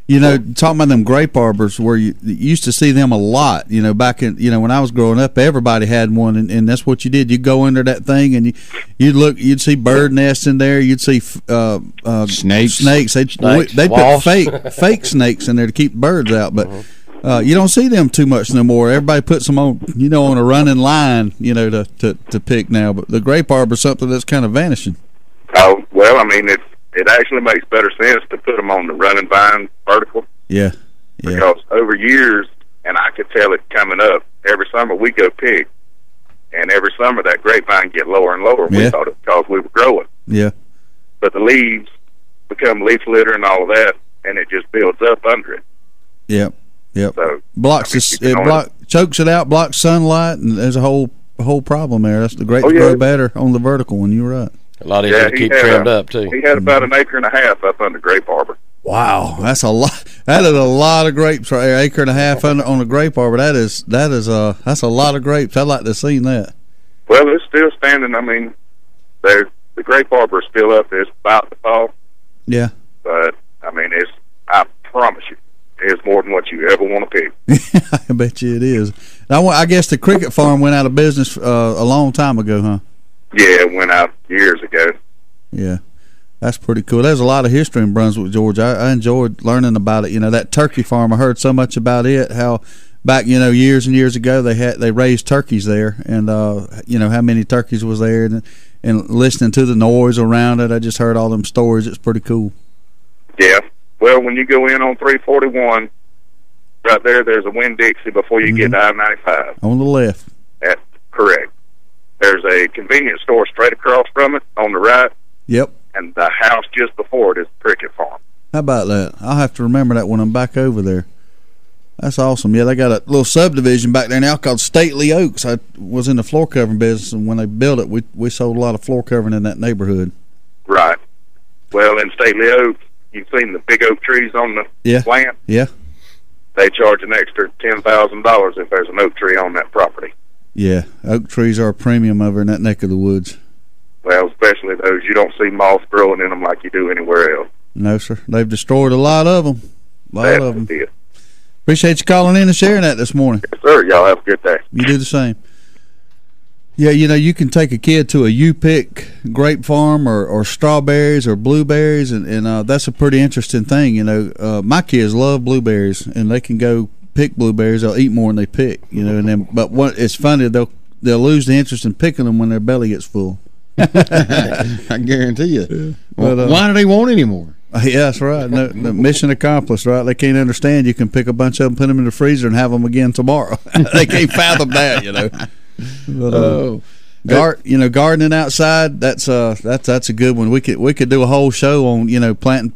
You know, talking about them grape arbors, where you used to see them a lot. You know, back in when I was growing up, everybody had one, and that's what you did. You go under that thing, and you'd see bird nests in there. You'd see snakes. They put fake snakes in there to keep birds out, but you don't see them too much no more. Everybody puts them on, on a running line, to pick now. But the grape arbor is something that's kind of vanishing. Oh well, I mean it actually makes better sense to put them on the running vine vertical. Yeah. Because over years, and I could tell it coming up, every summer we go pick, and every summer that grapevine get lower and lower. We thought it was because we were growing. Yeah. But the leaves become leaf litter and all of that, and it just builds up under it. Yep. So chokes it out, blocks sunlight, and there's a whole problem there. That's the grapes grow better on the vertical one. You're right. A lot easier to keep trimmed up too. He had about an acre and a half up under grape arbor. Wow, that's a lot. That is a lot of grapes right there. Acre and a half on a grape arbor. That's a lot of grapes. I'd like to have seen that. Well, it's still standing. I mean, the grape arbor is still up. It's about to fall. Yeah. But I mean, I promise you, it's more than what you ever want to pick. I bet you it is. Now, I guess the cricket farm went out of business a long time ago, huh? Yeah, it went out years ago. Yeah, that's pretty cool. There's a lot of history in Brunswick, Georgia. I enjoyed learning about it. That turkey farm, I heard so much about it, how back, years and years ago they raised turkeys there, and how many turkeys was there, and listening to the noise around it, I just heard all them stories. It's pretty cool. Yeah. Well, when you go in on 341, right there's a Winn-Dixie before you get to I-95. On the left. That's correct. There's a convenience store straight across from it on the right. Yep. And the house just before it is the cricket farm. How about that? I'll have to remember that when I'm back over there. That's awesome. Yeah, they got a little subdivision back there now called Stately Oaks. I was in the floor covering business, and when they built it, we sold a lot of floor covering in that neighborhood. Right. Well, in Stately Oaks, you've seen the big oak trees on the plant? Yeah. They charge an extra $10,000 if there's an oak tree on that property. Yeah, oak trees are a premium over in that neck of the woods. Well, especially those. You don't see moss growing in them like you do anywhere else. No, sir. They've destroyed a lot of them. A lot of them. Appreciate you calling in and sharing that this morning. Yes, sir. Y'all have a good day. You do the same. Yeah, you can take a kid to a U-Pick grape farm or strawberries or blueberries, and that's a pretty interesting thing. My kids love blueberries, and they can go pick blueberries. They'll eat more than they pick, and then, but what it's funny, they'll lose the interest in picking them when their belly gets full. I guarantee you. Yeah. Well, why do they want any more? Yeah, that's right. No, mission accomplished, right? They can't understand you can pick a bunch of them, put them in the freezer, and have them again tomorrow. They can't fathom that, But, gardening outside, that's a good one. We could do a whole show on planting.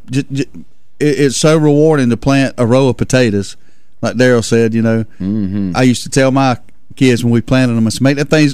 It's so rewarding to plant a row of potatoes, like Daryl said. I used to tell my kids when we planted them,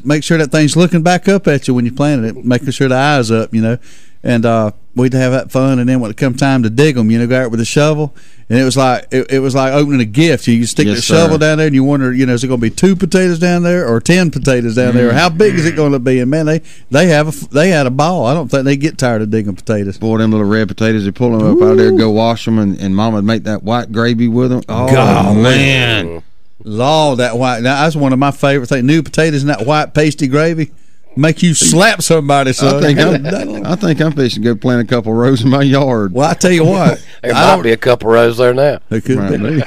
make sure that thing's looking back up at you when you planted it, making sure the eye's up, and we'd have that fun. And then when it come time to dig them, go out with a shovel, and it was like opening a gift. You stick the shovel down there, and you wonder, is it going to be 2 potatoes down there or 10 potatoes down there, or how big is it going to be? And man, they had a ball. I don't think they get tired of digging potatoes. Boy, them little red potatoes, they pull them up out there, go wash them, and Mama would make that white gravy with them. Oh God, man. Lord, that white. Now, that's one of my favorite things. New potatoes and that white pasty gravy make you slap somebody, son. I think I'm fixing to go plant a couple rows in my yard. Well, I tell you what. There might be a couple rows there now. There could be.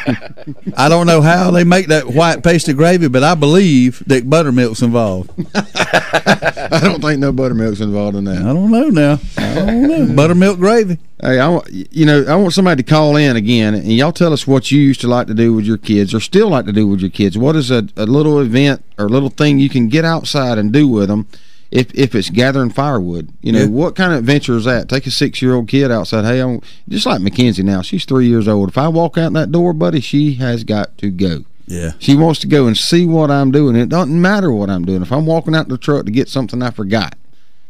I don't know how they make that white pasty gravy, but I believe that buttermilk's involved. I don't think no buttermilk's involved in that. I don't know now. I don't know. Buttermilk gravy. Hey, I want somebody to call in again, and y'all tell us what you used to like to do with your kids, or still like to do with your kids. What is a little event or little thing you can get outside and do with them? If it's gathering firewood, what kind of adventure is that? Take a 6-year-old kid outside. Hey, just like Mackenzie now. She's 3 years old. If I walk out that door, buddy, she has got to go. Yeah. She wants to go and see what I'm doing. It doesn't matter what I'm doing. If I'm walking out the truck to get something I forgot,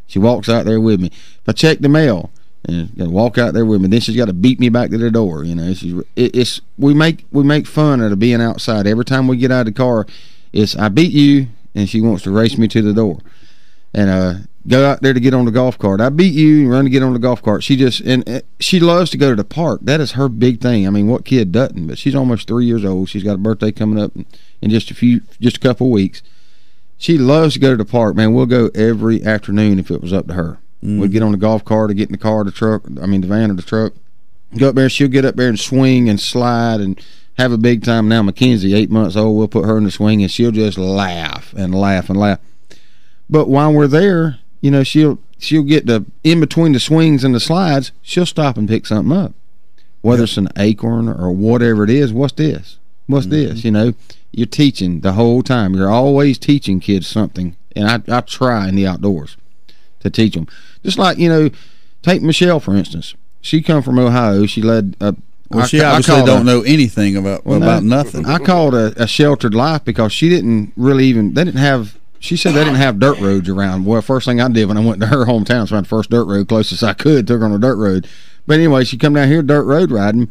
she walks out there with me. If I check the mail, and got to walk out there with me, then she's got to beat me back to the door. We make fun out of being outside. Every time we get out of the car, it's I beat you, and she wants to race me to the door. And go out there to get on the golf cart. I beat you and run to get on the golf cart. She loves to go to the park. That is her big thing. I mean, what kid doesn't? But she's almost 3 years old. She's got a birthday coming up in just a couple of weeks. She loves to go to the park. Man, we'll go every afternoon if it was up to her. We'd get on the golf cart or get in the car, the van or the truck. Go up there. She'll get up there and swing and slide and have a big time. Now Mackenzie, 8 months old, we'll put her in the swing and she'll just laugh and laugh and laugh. But while we're there, she'll get in between the swings and the slides, she'll stop and pick something up. Whether it's an acorn or whatever it is, what's this? What's this? You're teaching the whole time. You're always teaching kids something. And I try in the outdoors to teach them. Just like, take Michelle, for instance. She come from Ohio. She led she obviously don't know anything about nothing. I called a sheltered life because she didn't really she said they didn't have dirt roads around. Well, first thing I did when I went to her hometown, so I found the first dirt road closest I could, took her on a dirt road. But anyway, she come down here dirt road riding,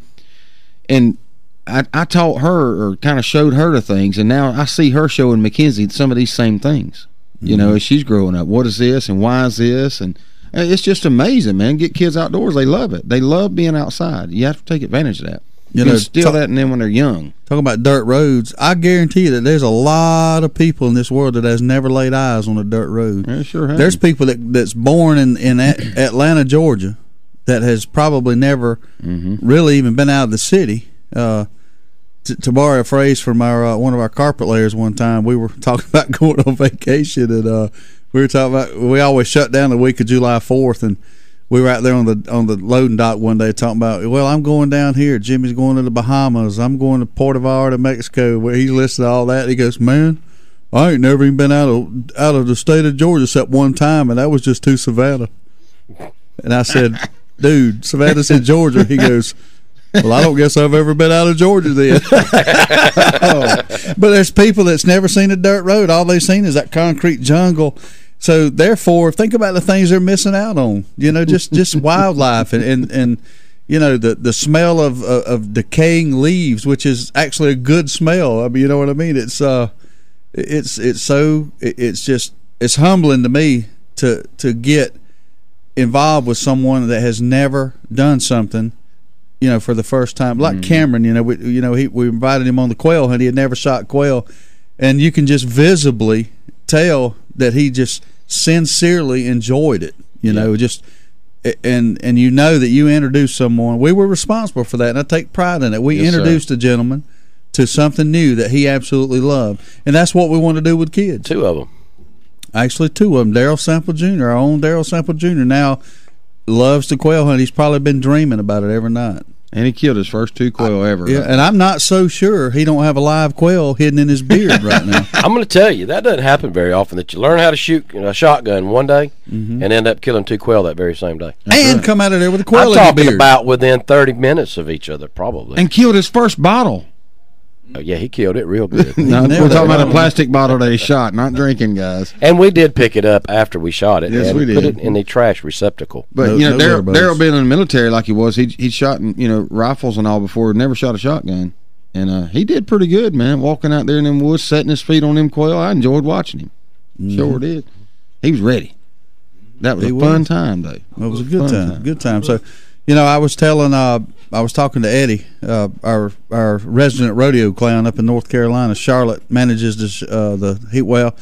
and I taught her or kind of showed her the things, and now I see her showing Mackenzie some of these same things, as she's growing up. What is this and why is this? And it's just amazing, man. Get kids outdoors. They love it. They love being outside. You have to take advantage of that. You instill that in them when they're young. Talking about dirt roads, I guarantee you that there's a lot of people in this world that has never laid eyes on a dirt road. Yeah, sure have. There's people that's born in Atlanta, Georgia, that has probably never really even been out of the city. To borrow a phrase from one of our carpet layers one time, we were talking about going on vacation, and we were talking about we always shut down the week of July 4th, and we were out there on the loading dock one day talking about, well, I'm going down here. Jimmy's going to the Bahamas. I'm going to Puerto Vallarta, Mexico, where he listed all that. He goes, man, I ain't never even been out of the state of Georgia except one time, and that was just to Savannah. And I said, dude, Savannah's in Georgia. He goes, well, I don't guess I've ever been out of Georgia then. But there's people that's never seen a dirt road. All they've seen is that concrete jungle. So therefore, think about the things they're missing out on. Just wildlife and the smell of decaying leaves, which is actually a good smell. I mean, you know what I mean? It's humbling to me to get involved with someone that has never done something for the first time. Like Cameron, we invited him on the quail hunt. He had never shot quail, and you can just visibly tell that he just sincerely enjoyed it. And that you introduced someone. We were responsible for that, and I take pride in it. We introduced a gentleman to something new that he absolutely loved, and that's what we want to do with kids. 2 of them. Actually, 2 of them. Daryl Sample Jr., our own Daryl Sample Jr., now loves to quail hunt. He's probably been dreaming about it every night. And he killed his first 2 quail ever. Yeah, and I'm not so sure he don't have a live quail hidden in his beard right now. I'm going to tell you, that doesn't happen very often, that you learn how to shoot a shotgun one day and end up killing 2 quail that very same day. And come out of there with a quail I'm in your talking beard. about within 30 minutes of each other, probably. And killed his first bottle. Oh, yeah, he killed it real good. No, we're talking about a plastic bottle that he shot, not drinking, guys. And we did pick it up after we shot it. Yes, and we did. Put it in the trash receptacle. But Daryl being in the military like he was, he shot rifles and all before. Never shot a shotgun, and he did pretty good, man. Walking out there in them woods, setting his feet on them quail. I enjoyed watching him. Sure did. He was ready. That was a fun time, though. It was a good time. Good time. So, I was talking to Eddie, our resident rodeo clown up in North Carolina. Charlotte manages the heat. Well,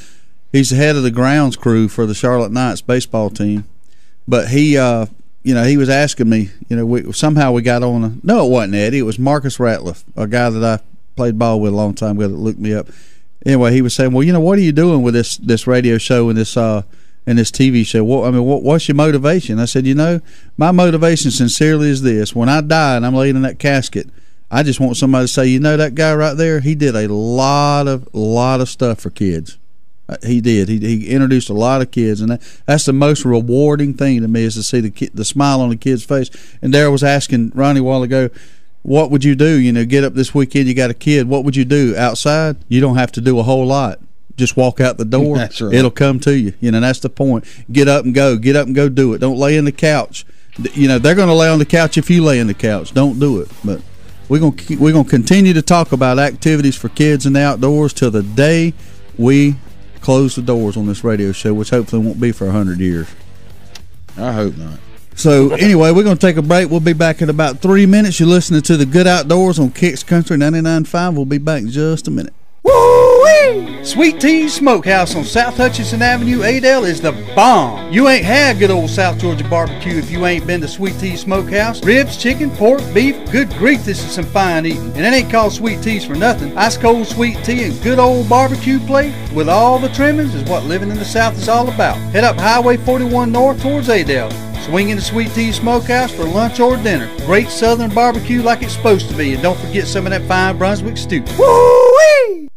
he's the head of the grounds crew for the Charlotte Knights baseball team. But he was asking me, somehow we got on. No, it wasn't Eddie. It was Marcus Ratliff, a guy that I played ball with a long time ago that looked me up. Anyway, he was saying, well, what are you doing with this radio show and this TV show? What's your motivation? I said, my motivation sincerely is this. When I die and I'm laying in that casket, I just want somebody to say, that guy right there, he did a lot of stuff for kids. He did. He introduced a lot of kids, and that's the most rewarding thing to me, is to see the smile on the kid's face. And Darryl was asking Ronnie a while ago, what would you do? Get up this weekend, you got a kid. What would you do? Outside, you don't have to do a whole lot. Just walk out the door. That's right. It'll come to you. That's the point. Get up and go do it. Don't lay in the couch. They're going to lay on the couch if you lay in the couch. Don't do it. But we're going to continue to talk about activities for kids in the outdoors till the day we close the doors on this radio show, which hopefully won't be for 100 years. I hope not. So anyway, we're going to take a break. We'll be back in about 3 minutes. You're listening to the Good Outdoors on Kicks Country 99.5. We'll be back in just a minute. Woo-wee! Sweet Tea's Smokehouse on South Hutchinson Avenue, Adel, is the bomb. You ain't had good old South Georgia barbecue if you ain't been to Sweet Tea's Smokehouse. Ribs, chicken, pork, beef, good grief, this is some fine eating. And it ain't called Sweet Tea's for nothing. Ice cold sweet tea and good old barbecue plate with all the trimmings is what living in the South is all about. Head up Highway 41 north towards Adel. Swing into Sweet Tea's Smokehouse for lunch or dinner. Great southern barbecue like it's supposed to be. And don't forget some of that fine Brunswick stew. Woo-wee!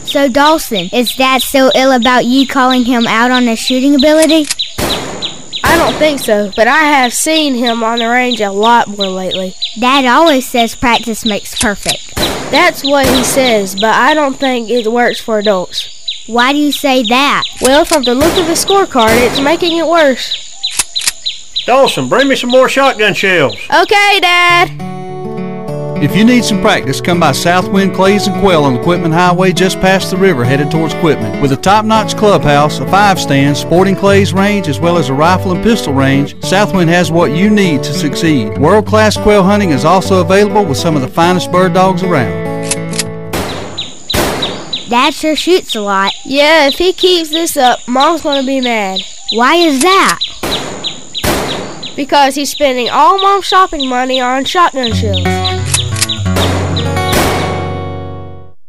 So, Dawson, is Dad still ill about you calling him out on his shooting ability? I don't think so, but I have seen him on the range a lot more lately. Dad always says practice makes perfect. That's what he says, but I don't think it works for adults. Why do you say that? Well, from the look of the scorecard, it's making it worse. Dawson, bring me some more shotgun shells. Okay, Dad. If you need some practice, come by Southwind Clays and Quail on the Quitman Highway just past the river headed towards Quitman. With a top-notch clubhouse, a 5-stand, sporting clays range, as well as a rifle and pistol range, Southwind has what you need to succeed. World-class quail hunting is also available with some of the finest bird dogs around. Dad sure shoots a lot. Yeah, if he keeps this up, Mom's gonna be mad. Why is that? Because he's spending all Mom's shopping money on shotgun shells.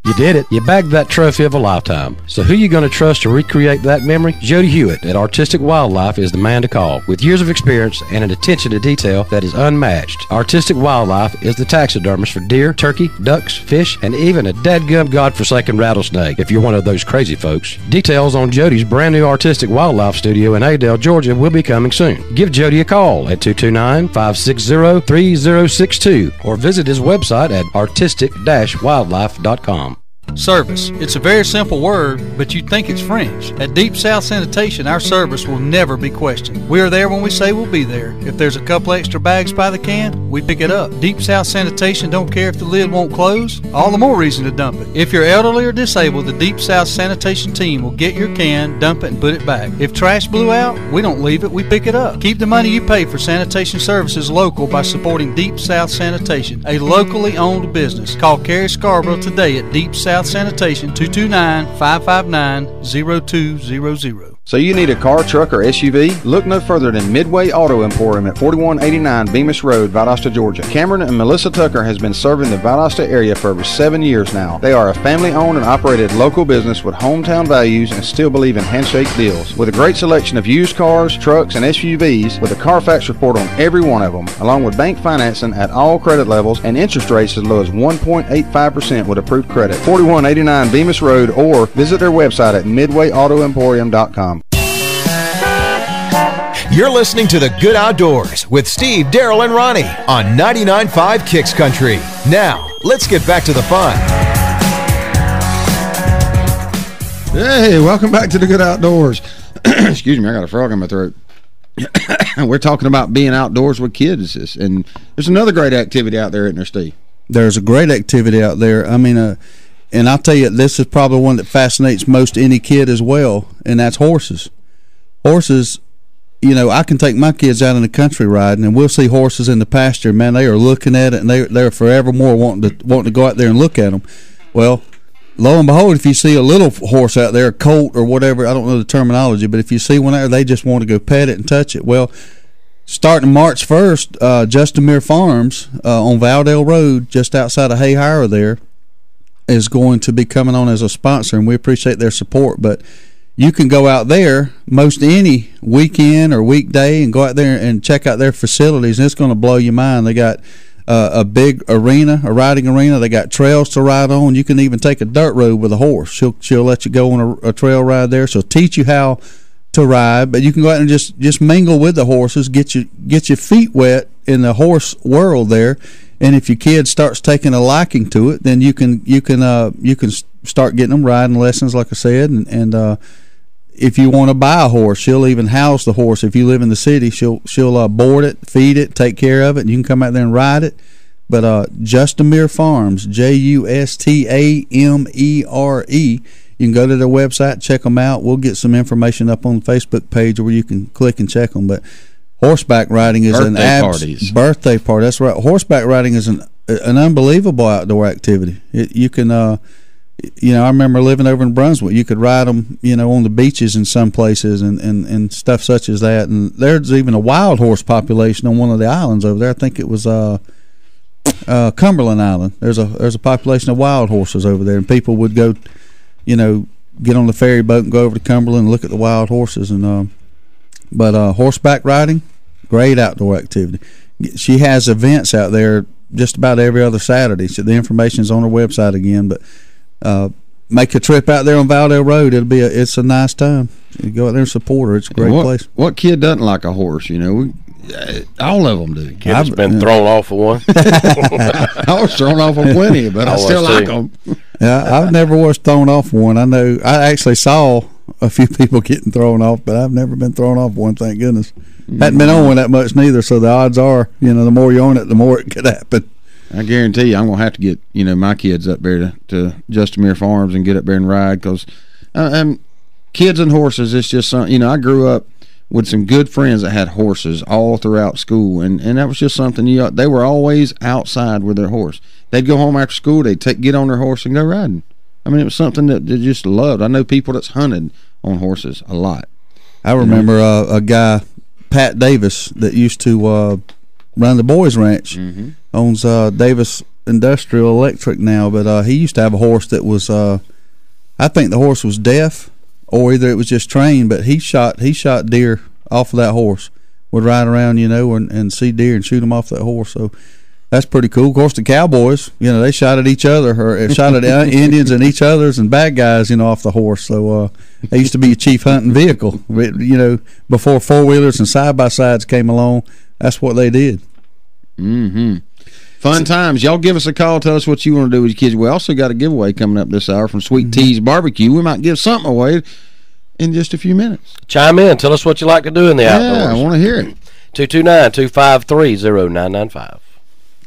You did it. You bagged that trophy of a lifetime. So who you going to trust to recreate that memory? Jody Hewitt at Artistic Wildlife is the man to call. With years of experience and an attention to detail that is unmatched, Artistic Wildlife is the taxidermist for deer, turkey, ducks, fish, and even a dadgum godforsaken rattlesnake, if you're one of those crazy folks. Details on Jody's brand new Artistic Wildlife studio in Adel, Georgia will be coming soon. Give Jody a call at 229-560-3062 or visit his website at artistic-wildlife.com. Service. It's a very simple word, but you'd think it's French. At Deep South Sanitation, our service will never be questioned. We are there when we say we'll be there. If there's a couple extra bags by the can, we pick it up. Deep South Sanitation don't care if the lid won't close. All the more reason to dump it. If you're elderly or disabled, the Deep South Sanitation team will get your can, dump it, and put it back. If trash blew out, we don't leave it, we pick it up. Keep the money you pay for sanitation services local by supporting Deep South Sanitation, a locally owned business. Call Carrie Scarborough today at Deep South Sanitation, 229-559-0200. So you need a car, truck, or SUV? Look no further than Midway Auto Emporium at 4189 Bemis Road, Valdosta, Georgia. Cameron and Melissa Tucker has been serving the Valdosta area for over 7 years now. They are a family-owned and operated local business with hometown values and still believe in handshake deals. With a great selection of used cars, trucks, and SUVs, with a Carfax report on every one of them, along with bank financing at all credit levels and interest rates as low as 1.85% with approved credit. 4189 Bemis Road, or visit their website at midwayautoemporium.com. You're listening to The Good Outdoors with Steve, Daryl, and Ronnie on 99.5 Kicks Country. Now, let's get back to the fun. Hey, welcome back to The Good Outdoors. Excuse me, I got a frog in my throat. We're talking about being outdoors with kids, and there's another great activity out there, isn't there, Steve? There's a great activity out there. I mean, and I'll tell you, this is probably one that fascinates most any kid as well, and that's horses. Horses, you know, I can take my kids out in the country riding, and we'll see horses in the pasture. Man, they are looking at it, and they're forevermore wanting to go out there and look at them. Well, lo and behold, if you see a little horse out there, a colt or whatever, I don't know the terminology, but if you see one there, they just want to go pet it and touch it. Well, starting March 1st, Justin Muir Farms on Valdale Road, just outside of Hayhire there, is going to be coming on as a sponsor, and we appreciate their support. But you can go out there most any weekend or weekday and go out there and check out their facilities, and it's going to blow your mind. They got a big arena, a riding arena. They got trails to ride on. You can even take a dirt road with a horse. She'll let you go on a trail ride there. She'll teach you how to ride, but you can go out and just mingle with the horses, get your feet wet in the horse world there. And if your kid starts taking a liking to it, then you can start getting them riding lessons, like I said. And if you want to buy a horse, she'll even house the horse. If you live in the city, she'll board it, feed it, take care of it, and you can come out there and ride it. But Justamere Farms, Justamere. You can go to their website, check them out. We'll get some information up on the Facebook page where you can click and check them. But horseback riding is birthday party. That's right. Horseback riding is an unbelievable outdoor activity. You can, I remember living over in Brunswick. You could ride them, on the beaches in some places and stuff such as that. And there's even a wild horse population on one of the islands over there. I think it was Cumberland Island. There's a population of wild horses over there, and people would go, get on the ferry boat and go over to Cumberland and look at the wild horses. And but horseback riding, great outdoor activity. She has events out there just about every other Saturday. So the information is on her website again. But make a trip out there on Valdale Road. It's a nice time. You go out there and support her. It's a great place. What kid doesn't like a horse? All of them do. Kid's been thrown off of one. I was thrown off of plenty, but I still like them. Yeah, I've never was thrown off one. I know I actually saw a few people getting thrown off, but I've never been thrown off one, thank goodness. Hadn't been on one that much neither, so the odds are, the more you own it, the more it could happen. I guarantee you I'm going to have to get, my kids up there to Justamere Farms and get up there and ride, because kids and horses, it's just something, I grew up with some good friends that had horses all throughout school, and that was just something, they were always outside with their horse. They'd go home after school, they'd get on their horse and go riding. I mean, it was something that they just loved. I know people that's hunted on horses a lot. I remember a guy, Pat Davis, that used to run the Boys Ranch, owns Davis Industrial Electric now, but he used to have a horse that was, I think the horse was deaf, or either it was just trained, but he shot deer off of that horse. Would ride around, and see deer and shoot them off that horse. So that's pretty cool. Of course, the cowboys, they shot at each other, or shot at Indians and each other's and bad guys, off the horse. So they used to be a chief hunting vehicle. Before four-wheelers and side-by-sides came along, that's what they did. Fun times. Y'all give us a call. Tell us what you want to do with your kids. We also got a giveaway coming up this hour from Sweet Tea's Barbecue. We might give something away in just a few minutes. Chime in. Tell us what you like to do in the outdoors. Yeah, I want to hear it. 229-253-0995.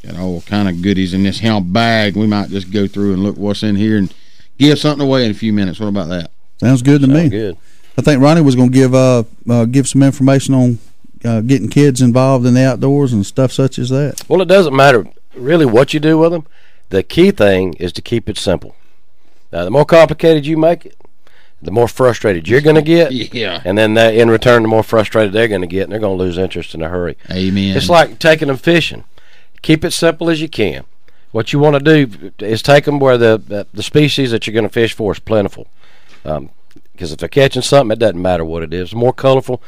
Got all kind of goodies in this hell bag. We might just go through and look what's in here and give something away in a few minutes. What about that? Sounds good to me. Good. I think Ronnie was going to give some information on getting kids involved in the outdoors and stuff such as that. Well, it doesn't matter really what you do with them. The key thing is to keep it simple. Now, the more complicated you make it, the more frustrated you're going to get. Yeah. And then in return, the more frustrated they're going to get, and they're going to lose interest in a hurry. Amen. It's like taking them fishing. Keep it simple as you can. What you want to do is take them where the species that you're going to fish for is plentiful. Because if they're catching something, it doesn't matter what it is. The more colorful,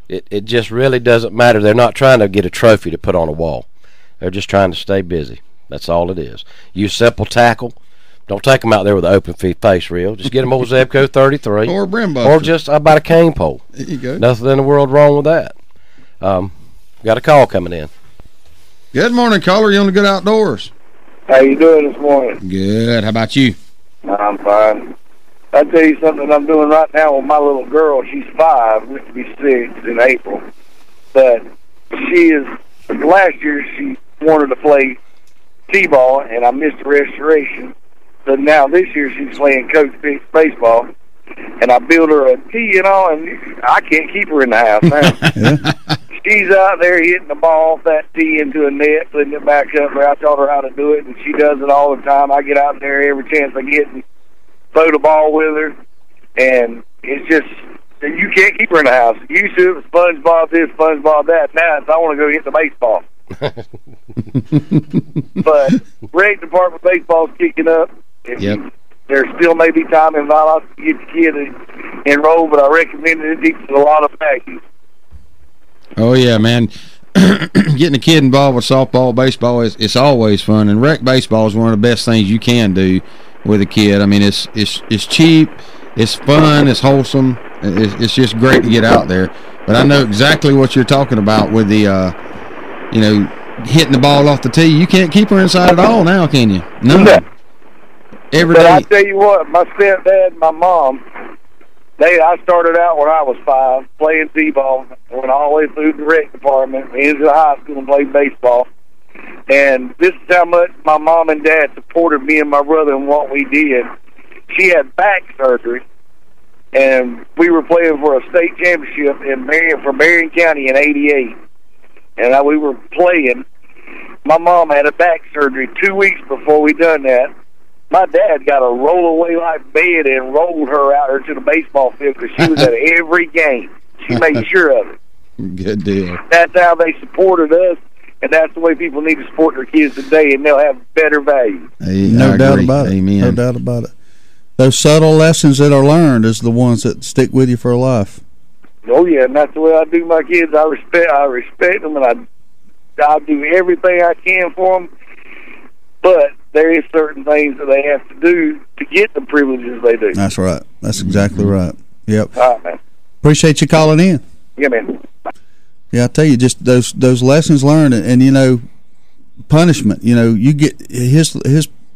it just really doesn't matter. They're not trying to get a trophy to put on a wall. They're just trying to stay busy. That's all it is. Use simple tackle. Don't take them out there with an open face reel. Just get them old Zebco 33. Or a brim buster. Or just about a cane pole. There you go. Nothing in the world wrong with that. Got a call coming in. Good morning, caller. You on the Good Outdoors? How you doing this morning? Good. How about you? I'm fine. I'll tell you something I'm doing right now with my little girl. She's 5, going to be 6 in April. But last year she wanted to play t-ball, and I missed the restoration. So now this year she's playing coach baseball, and I built her a tee and all, and I can't keep her in the house now. She's out there hitting the ball off that tee into a net, putting it back up there. I taught her how to do it, and she does it all the time. I get out there every chance I get and throw the ball with her, and it's just, you can't keep her in the house. Used to it was SpongeBob this, SpongeBob that. Now it's I want to go hit the baseball. But rec department baseball's kicking up. There still may be time in Valdosta to get the kid enrolled, but I recommend it. It teaches a lot of values. Oh, yeah, man. Getting a kid involved with softball, baseball, it's always fun. And rec baseball is one of the best things you can do with a kid. I mean, it's cheap, it's fun, it's wholesome. It's just great to get out there. But I know exactly what you're talking about with the, hitting the ball off the tee. You can't keep her inside at all now, can you? No. Every day. I tell you what, my stepdad and my mom, I started out when I was 5 playing t-ball. Went all the way through the rec department, into high school and played baseball. And this is how much my mom and dad supported me and my brother in what we did. She had back surgery, and we were playing for a state championship for Marion County in '88. And we were playing. My mom had a back surgery 2 weeks before we done that. My dad got a roll-away like bed and rolled her out there to the baseball field because she was at every game. She made sure of it. Good deal. That's how they supported us, and that's the way people need to support their kids today, and they'll have better value. No doubt about it. Amen. No doubt about it. Those subtle lessons that are learned is the ones that stick with you for life. Oh, yeah, and that's the way I do my kids. I respect them, and I do everything I can for them. But there is certain things that they have to do to get the privileges they do. That's right. That's exactly right. Yep. All right, man. Appreciate you calling in. Yeah, man. Yeah, I tell you, just those lessons learned, and punishment. You get his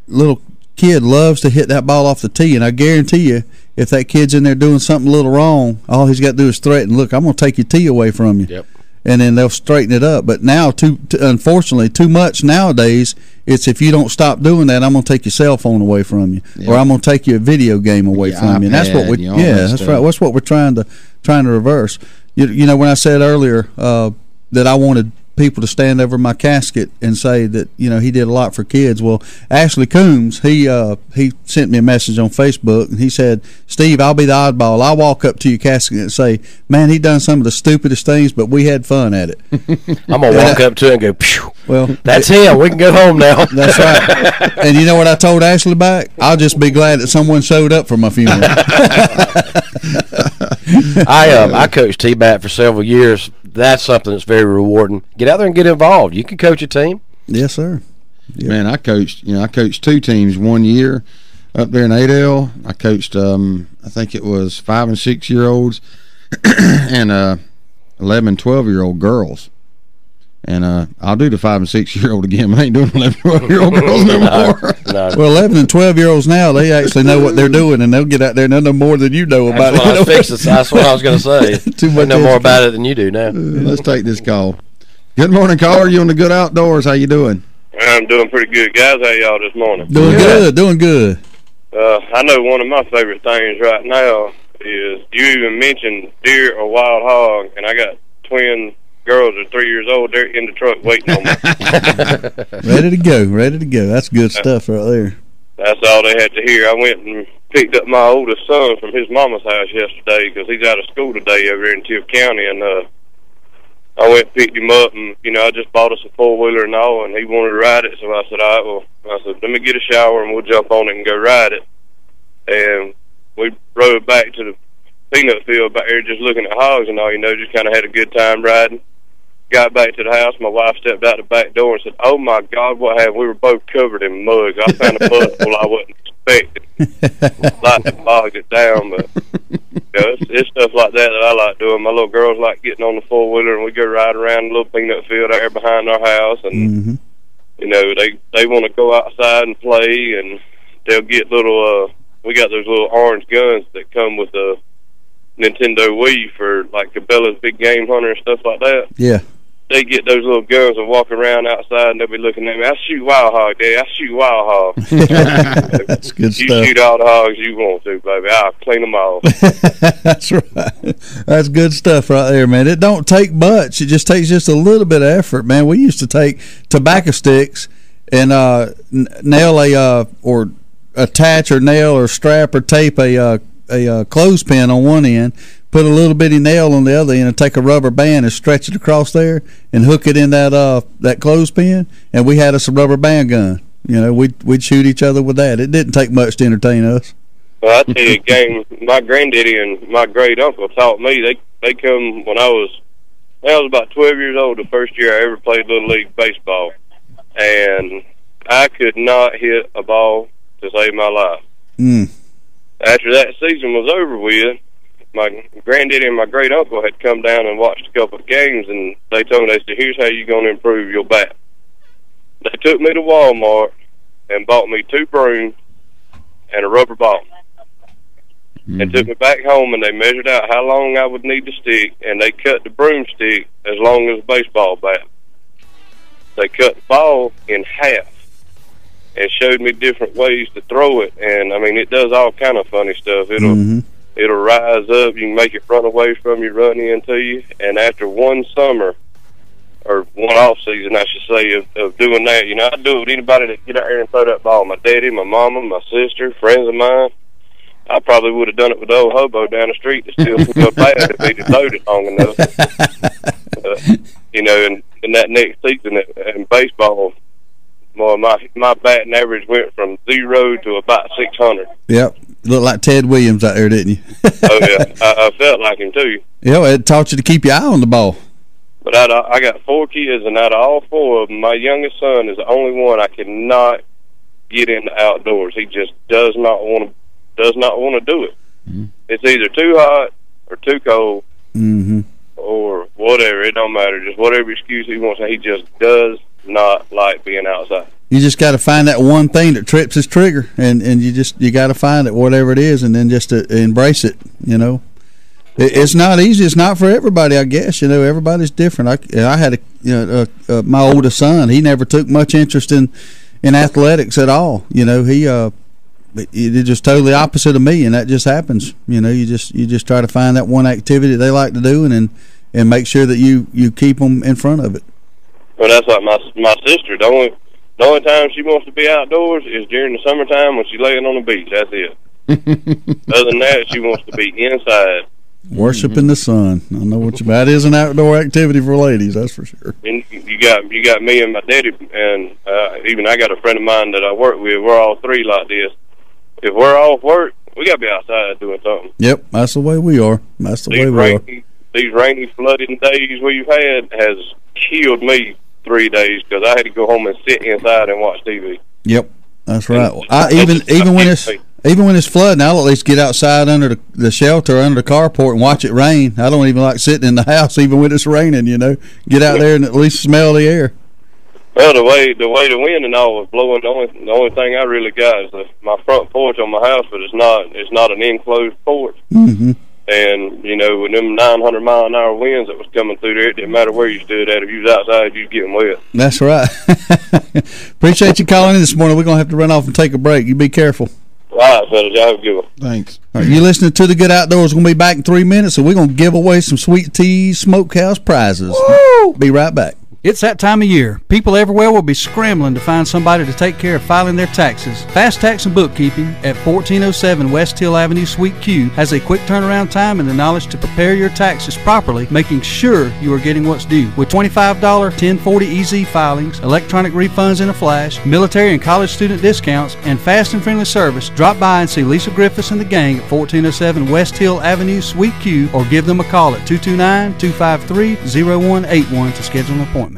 little kid loves to hit that ball off the tee, and I guarantee you, if that kid's in there doing something a little wrong, all he's got to do is threaten, look, I'm going to take your tee away from you. Yep. And then they'll straighten it up. But now, unfortunately, too much nowadays, it's if you don't stop doing that, I'm going to take your cell phone away from you, or I'm going to take your video game away from you. And that's what we, that's right. That's what we're trying to reverse. When I said earlier that I wanted people to stand over my casket and say that he did a lot for kids. Well, Ashley Coombs, he sent me a message on Facebook, and he said, Steve, I'll be the oddball. I'll walk up to your casket and say, man, he done some of the stupidest things, but we had fun at it. I'm gonna walk up to it and go, phew. Well, that's him. We can go home now. That's right. And you know what I told Ashley back? I'll just be glad that someone showed up for my funeral. I coached T-Bat for several years. That's something that's very rewarding. Get out there and get involved. You can coach a team. Yes, sir. Yep. Man, I coached 2 teams 1 year up there in Adel. I coached I think it was 5 and 6 year olds and 11 and 12 year old girls. And I'll do the 5- and 6-year-old again. I ain't doing 11- 12-year-old girls no more. No. Well, 11 and 12-year-olds now, they actually know what they're doing, and they'll get out there and they'll know more than you know about That's what I was going to say. Too much. I know more about it than you do now. Let's take this call. Good morning, caller. You on the Good Outdoors? How you doing? I'm doing pretty good, guys. How y'all this morning? Doing good. I know one of my favorite things right now is you even mentioned deer or wild hog, and I got twin girls that are 3 years old. They're in the truck waiting on me. Ready to go. That's good stuff right there. That's all they had to hear. I went and picked up my oldest son from his mama's house yesterday because he's out of school today over here in Tiff County, and I went and picked him up, and, I just bought us a four-wheeler and all, and he wanted to ride it, so I said, all right, well, let me get a shower, and we'll jump on it and go ride it. And we rode back to the peanut field back there just looking at hogs and all, just kind of had a good time riding. Got back to the house, my wife stepped out the back door and said, oh, my God, what happened? We were both covered in mud. I found a mud pool I wasn't expecting. Like to bogged it down, but it's stuff like that I like doing. My little girls like getting on the four-wheeler, and we go ride around the little peanut field out there behind our house, and, they want to go outside and play, and they'll get little, we got those little orange guns that come with the Nintendo Wii for, like, Cabela's Big Game Hunter and stuff like that. Yeah. They get those little guns and walk around outside, and they'll be looking at me. I shoot wild hog, Dad. I shoot wild hog. That's good you stuff. You shoot all the hogs you want to, baby. I'll clean them all. That's right. That's good stuff right there, man. It don't take much. It just takes just a little bit of effort, man. We used to take tobacco sticks and nail or attach or nail or strap or tape a clothespin on one end, put a little bitty nail on the other end, and take a rubber band and stretch it across there and hook it in that clothespin, and we had us a rubber band gun. We'd shoot each other with that. It didn't take much to entertain us. Well, I tell you a game my granddaddy and my great uncle taught me. They come when I was about 12 years old, the first year I ever played Little League baseball, and I could not hit a ball to save my life. After that season was over with, my granddaddy and my great uncle had come down and watched a couple of games, and they told me, they said, here's how you're going to improve your bat. They took me to Walmart and bought me 2 brooms and a rubber ball. And took me back home, and they measured out how long I would need to stick, and they cut the broomstick as long as a baseball bat. They cut the ball in half and showed me different ways to throw it, and it does all kind of funny stuff. It'll rise up, you can make it run away from you, run into you, and after one summer, or one off season, I should say, of doing that, I'd do it with anybody that get out there and throw that ball. My daddy, my mama, my sister, friends of mine. I probably would have done it with the old hobo down the street that still feel bad if he'd have loaded long enough. In that next season in baseball, my batting average went from 0 to about 600. Yep. Looked like Ted Williams out there, didn't you? Oh, yeah. I felt like him, too. Yeah, it taught you to keep your eye on the ball. But I got 4 kids, and out of all 4 of them, my youngest son is the only one I cannot get in the outdoors. He just does not want to do it. It's either too hot or too cold or whatever. It don't matter. Just whatever excuse he wants. He just does not like being outside. You just got to find that one thing that trips his trigger, and you got to find it, whatever it is, and then just to embrace it. It's not easy. It's not for everybody, I guess. Everybody's different. I had my oldest son. He never took much interest in athletics at all. He just totally opposite of me, and that just happens. You just try to find that one activity they like to do, and make sure that you keep them in front of it. Well, that's like my sister. The only time she wants to be outdoors is during the summertime when she's laying on the beach. That's it. Other than that, she wants to be inside. Worshiping the sun. I know what that is an outdoor activity for ladies, that's for sure. And you got me and my daddy, and even I got a friend of mine that I work with. We're all 3 like this. If we're off work, we got to be outside doing something. Yep, that's the way we are. That's the way we are. These rainy, flooding days we've had has killed me 3 days because I had to go home and sit inside and watch TV. Yep, that's right. Even when Even when it's flooding, I'll at least get outside under the shelter, under the carport, and watch it rain. I don't even like sitting in the house even when it's raining, Get out there and at least smell the air. Well, the way the wind and all was blowing, the only thing I really got is my front porch on my house, but it's not an enclosed porch. Mm-hmm. And, with them 900-mile-an-hour winds that was coming through there, it didn't matter where you stood at. If you was outside, you'd get wet. That's right. Appreciate you calling in this morning. We're going to have to run off and take a break. You be careful. All right, fellas. Y'all have a good one. Thanks. All right, you're listening to The Good Outdoors. We're going to be back in 3 minutes, so we're going to give away some Sweet Tea Smokehouse prizes. Woo! Be right back. It's that time of year. People everywhere will be scrambling to find somebody to take care of filing their taxes. Fast Tax and Bookkeeping at 1407 West Hill Avenue, Suite Q has a quick turnaround time and the knowledge to prepare your taxes properly, making sure you are getting what's due. With $25 1040 EZ filings, electronic refunds in a flash, military and college student discounts, and fast and friendly service, drop by and see Lisa Griffiths and the gang at 1407 West Hill Avenue, Suite Q, or give them a call at 229-253-0181 to schedule an appointment.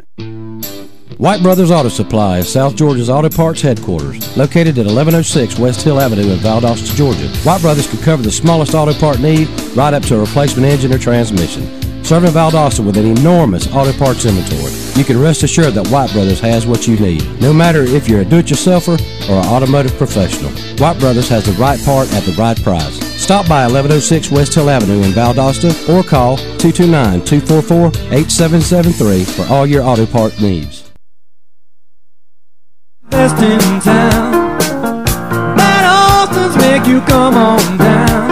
White Brothers Auto Supply is South Georgia's auto parts headquarters, located at 1106 West Hill Avenue in Valdosta, Georgia. White Brothers can cover the smallest auto part need right up to a replacement engine or transmission. Serving Valdosta with an enormous auto parts inventory, you can rest assured that White Brothers has what you need, no matter if you're a do-it-yourselfer or an automotive professional. White Brothers has the right part at the right price. Stop by 1106 West Hill Avenue in Valdosta or call 229-244-8773 for all your auto part needs. Best in town, that Austin's make you come on down.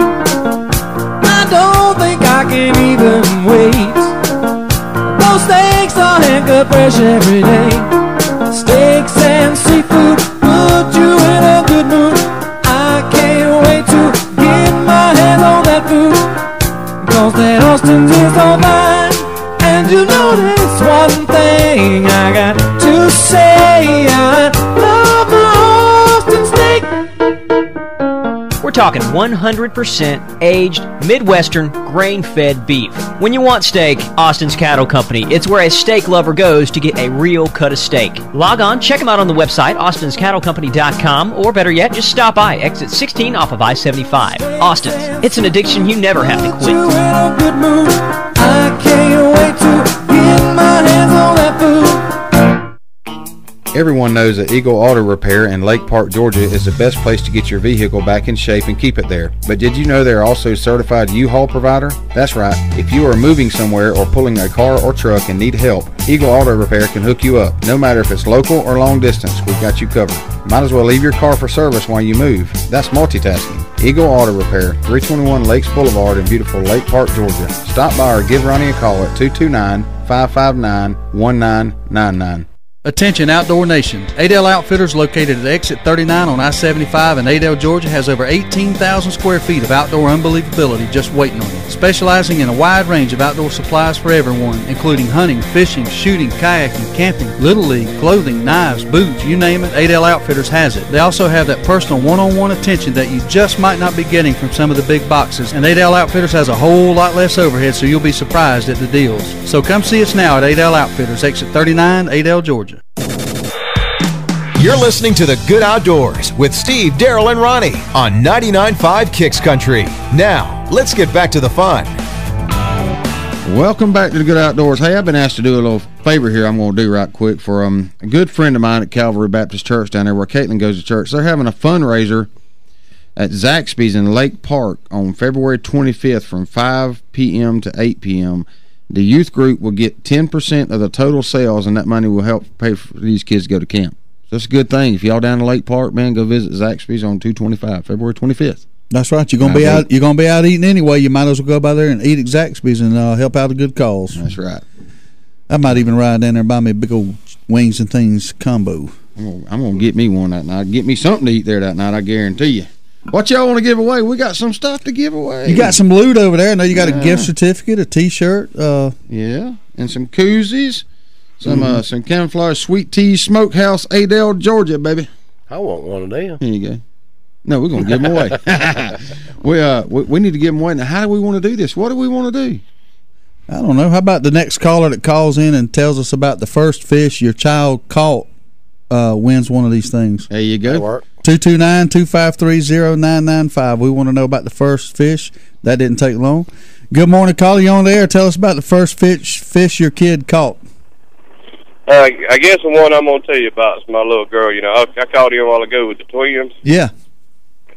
I don't think I can even wait. Those steaks are hand-cut fresh every day. Steaks and seafood put you in a good mood. I can't wait to get my hands on that food, 'cause that Austin's is all mine. And you know there's one thing I got to say, I love my Austin steak. We're talking 100% aged, Midwestern, grain-fed beef. When you want steak, Austin's Cattle Company. It's where a steak lover goes to get a real cut of steak. Log on, check them out on the website, austinscattlecompany.com, or better yet, just stop by, exit 16 off of I-75. Austin's, it's an addiction you never have to quit. I can't wait to get my hands on that food. Everyone knows that Eagle Auto Repair in Lake Park, Georgia is the best place to get your vehicle back in shape and keep it there. But did you know they're also a certified U-Haul provider? That's right. If you are moving somewhere or pulling a car or truck and need help, Eagle Auto Repair can hook you up. No matter if it's local or long distance, we've got you covered. Might as well leave your car for service while you move. That's multitasking. Eagle Auto Repair, 321 Lakes Boulevard in beautiful Lake Park, Georgia. Stop by or give Ronnie a call at 229-559-1999. Attention Outdoor Nation. Adel Outfitters, located at exit 39 on I-75 in Adel, Georgia, has over 18,000 square feet of outdoor unbelievability just waiting on you. Specializing in a wide range of outdoor supplies for everyone, including hunting, fishing, shooting, kayaking, camping, Little League, clothing, knives, boots, you name it, Adel Outfitters has it. They also have that personal one-on-one attention that you just might not be getting from some of the big boxes, and Adel Outfitters has a whole lot less overhead, so you'll be surprised at the deals. So come see us now at Adel Outfitters, exit 39, Adel, Georgia. You're listening to The Good Outdoors with Steve, Daryl, and Ronnie on 99.5 Kicks Country. Now, let's get back to the fun. Welcome back to The Good Outdoors. Hey, I've been asked to do a little favor here I'm going to do right quick for a good friend of mine at Calvary Baptist Church down there where Caitlin goes to church. They're having a fundraiser at Zaxby's in Lake Park on February 25th from 5 p.m. to 8 p.m. The youth group will get 10% of the total sales, and that money will help pay for these kids to go to camp. So that's a good thing. If y'all down in Lake Park, man, go visit Zaxby's on 225, February 25th. That's right. You're gonna be out. You're gonna be out eating anyway. You might as well go by there and eat at Zaxby's and help out a good cause. That's right. I might even ride down there and buy me a big old wings and things combo. I'm gonna get me one that night. Get me something to eat there that night. I guarantee you. What y'all want to give away? We got some stuff to give away. You got some loot over there. I know you got a gift certificate, a T-shirt. Yeah, and some koozies, some camouflage Sweet Tea Smokehouse, Adel, Georgia, baby. I want one of them. Here you go. No, we're gonna give them away. we need to give them away. Now, how do we want to do this? What do we want to do? I don't know. How about the next caller that calls in and tells us about the first fish your child caught wins one of these things? There you go. 229-253-0995. We want to know about the first fish. That didn't take long. Good morning, caller. You on the air? Tell us about the first fish your kid caught. I guess the one I'm going to tell you about is my little girl. You know, I caught him a while ago with the twins. Yeah.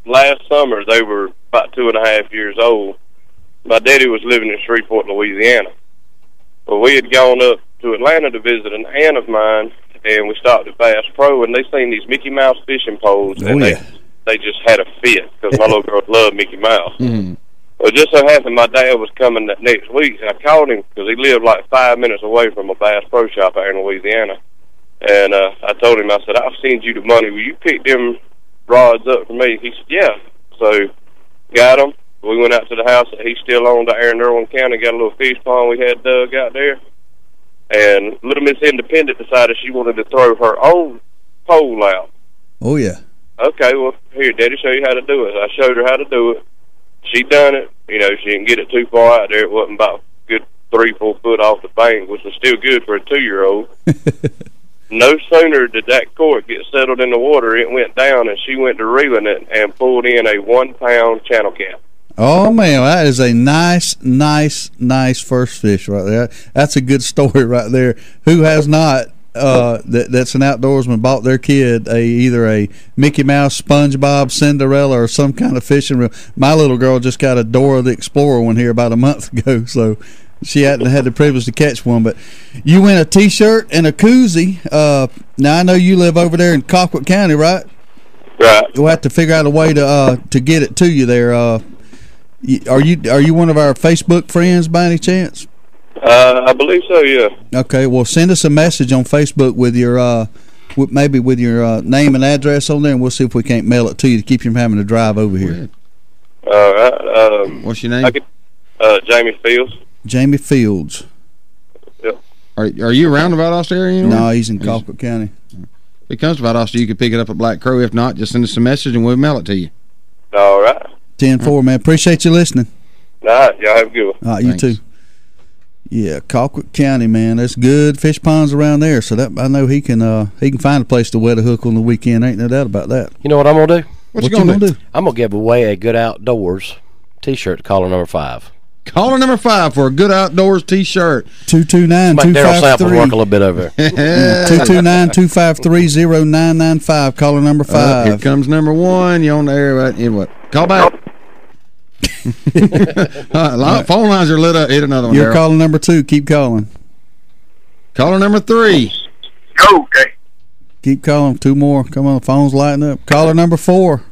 Last summer, they were about 2.5 years old. My daddy was living in Shreveport, Louisiana. Well, we had gone up to Atlanta to visit an aunt of mine, and we stopped at Bass Pro, and they seen these Mickey Mouse fishing poles, and they just had a fit because my little girl loved Mickey Mouse. Mm-hmm. Well, it just so happened my dad was coming that next week, and I called him because he lived like 5 minutes away from a Bass Pro Shop out in Louisiana. And I told him, I said, I'll send you the money. Will you pick them rods up for me? He said, yeah. So got them. We went out to the house that he still owned out here in Irwin County, got a little fish pond we had dug out there. And Little Miss Independent decided she wanted to throw her own pole out. Oh, yeah. Okay, well, here, Daddy, show you how to do it. I showed her how to do it. She done it. You know, she didn't get it too far out there. It wasn't about a good 3-4 foot off the bank, which was still good for a 2-year-old. No sooner did that cork get settled in the water, it went down, and she went to reeling it and pulled in a 1-pound channel cat. Oh, man, that is a nice first fish right there. That's a good story right there. Who has not, that's an outdoorsman, bought their kid either a Mickey Mouse, SpongeBob, Cinderella, or some kind of fishing reel? My little girl just got a Dora the Explorer one here about a month ago, so she hadn't had the privilege to catch one. But you win a T-shirt and a koozie. Now, I know you live over there in Colquitt County, right? Right. We'll have to figure out a way to get it to you there. Are you one of our Facebook friends by any chance? I believe so, yeah. Okay, well, send us a message on Facebook with your maybe with your name and address on there, and we'll see if we can't mail it to you to keep you from having to drive over here. All right. What's your name? Jamie Fields. Jamie Fields. Yep. Are you around the Valdosta area anymore? No, he's in Colquitt County. If it comes to Valdosta, you can pick it up at Black Crow. If not, just send us a message and we'll mail it to you. All right. 10-4, man. Appreciate you listening. All right. Y'all have a good one. All right, you too. Yeah, Colquitt County, man. There's good fish ponds around there, so that I know he can find a place to wet a hook on the weekend. Ain't no doubt about that. You know what I'm gonna do? What you gonna do? I'm gonna give away a Good Outdoors T-shirt to caller number 5. Caller number 5 for a Good Outdoors T-shirt. 229-253. Daryl Sample work a little bit over there. 229-253-0995. Caller number 5. Here comes number 1. You on the air? What? Call back. Phone lines are lit up. Hit another one. You're calling number 2. Keep calling. Caller number 3. Okay. Keep calling. 2 more. Come on, the phone's lighting up. Caller number 4.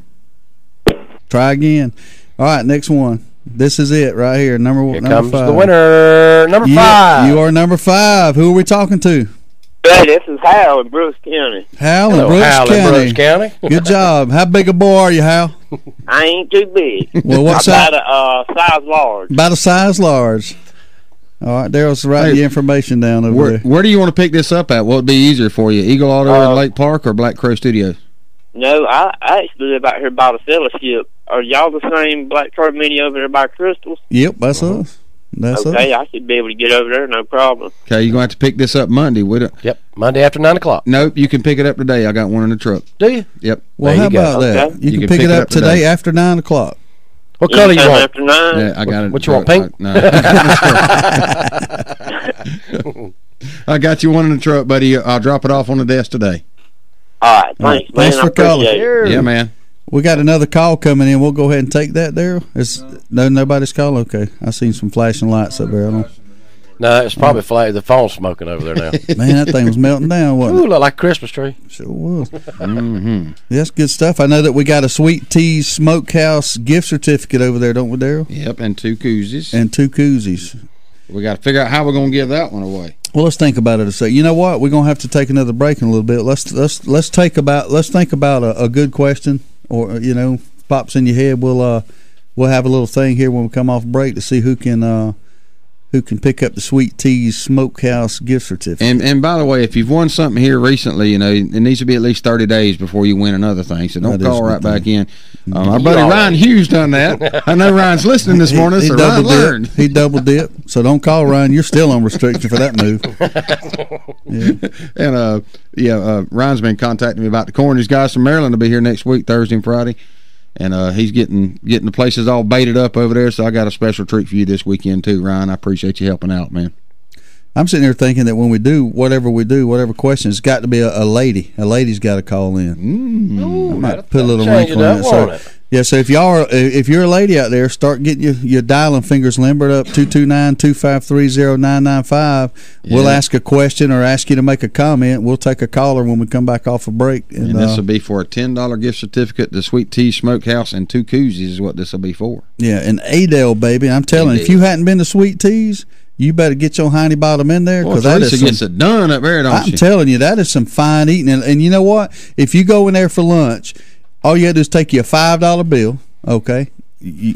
Try again. All right, next one. This is it right here. Number comes 5. The winner, number 5. You are number 5. Who are we talking to? Hey, this is Hal in Brooks County. Hal in Brooks County. Good job. How big a boy are you, Hal? I ain't too big. Well, what size? About a size large. About a size large. All right, Daryl's writing the information down over there. Where do you want to pick this up at? What would be easier for you, Eagle Auto in Lake Park or Black Crow Studios? No, I actually live out here by the fellowship. Are y'all the same Black Crow Mini over there by Crystals? Yep, that's us. That's okay, us. I should be able to get over there, no problem. Okay, you're going to have to pick this up Monday. Yep, Monday after 9 o'clock. Nope, you can pick it up today. I got one in the truck. Do you? Yep. Well, how about that? You can pick it up today after 9 o'clock. What color you want? After 9? Yeah, I got it. What you want, pink? No. I got you one in the truck, buddy. I'll drop it off on the desk today. All right, thanks, man. Thanks for calling. Yeah, man. We got another call coming in. We'll go ahead and take that, Daryl. Nobody's call? Okay. I seen some flashing lights up there. No, it's probably the phone's smoking over there now. Man, that thing was melting down, wasn't it? Ooh, look like a Christmas tree. Sure was. Mm-hmm. That's good stuff. I know that we got a Sweet Teas Smokehouse gift certificate over there, don't we, Daryl? Yep, and 2 koozies. We got to figure out how we're going to give that one away. Well, let's think about it a second. You know what? We're going to have to take another break in a little bit. Let's think about a good question, or pops in your head. We'll have a little thing here when we come off break to see who can who can pick up the Sweet Teas Smokehouse gift certificate. And by the way, if you've won something here recently, it needs to be at least 30 days before you win another thing. So don't call right back in. Our buddy Ryan Hughes done that. I know Ryan's listening this morning, so Ryan learned. He double dipped. So don't call Ryan. You're still on restriction for that move. And Ryan's been contacting me about the corn. These guys from Maryland will be here next week, Thursday and Friday. And he's getting the places all baited up over there, so I got a special treat for you this weekend too, Ryan. I appreciate you helping out, man. I'm sitting here thinking that when we do whatever question, it's got to be a lady. A lady's got to call in. Ooh, I might put a little wrinkle in it. So if you're a lady out there, start getting your dialing fingers limbered up. 229-253-0995. We'll ask a question or ask you to make a comment. We'll take a caller when we come back off a break. And this will be for a $10 gift certificate to Sweet Tea Smokehouse and 2 koozies is what this will be for. Yeah, and Adele, baby. I'm telling you, if you hadn't been to Sweet Teas, you better get your hiney bottom in there. Well, Teresa gets it done up there, don't she? I'm telling you, that is some fine eating. And you know what? If you go in there for lunch, all you got to do is take you a $5 bill, okay,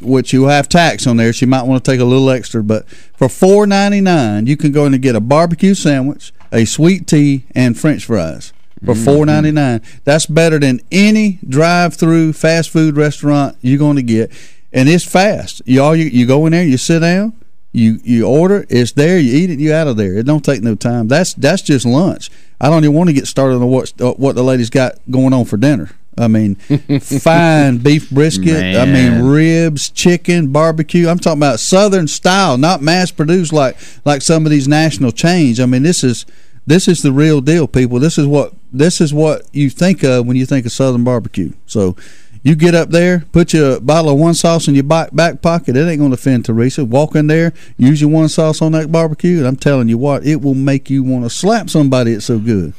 which you have tax on there, so you might want to take a little extra. But for $4.99, you can go in and get a barbecue sandwich, a sweet tea, and French fries for $4.99. That's better than any drive-through fast food restaurant you're going to get, and it's fast. You go in there, you sit down, you order, it's there, you eat it, you out of there. It don't take no time. That's just lunch. I don't even want to get started on what the ladies got going on for dinner. I mean, fine beef brisket. Man. I mean, ribs, chicken, barbecue. I'm talking about Southern style, not mass produced like some of these national chains. I mean, this is the real deal, people. This is what you think of when you think of Southern barbecue. So you get up there, put your bottle of one sauce in your back pocket. It ain't going to offend Teresa. Walk in there, use your one sauce on that barbecue, and I'm telling you what, it will make you want to slap somebody. It's so good.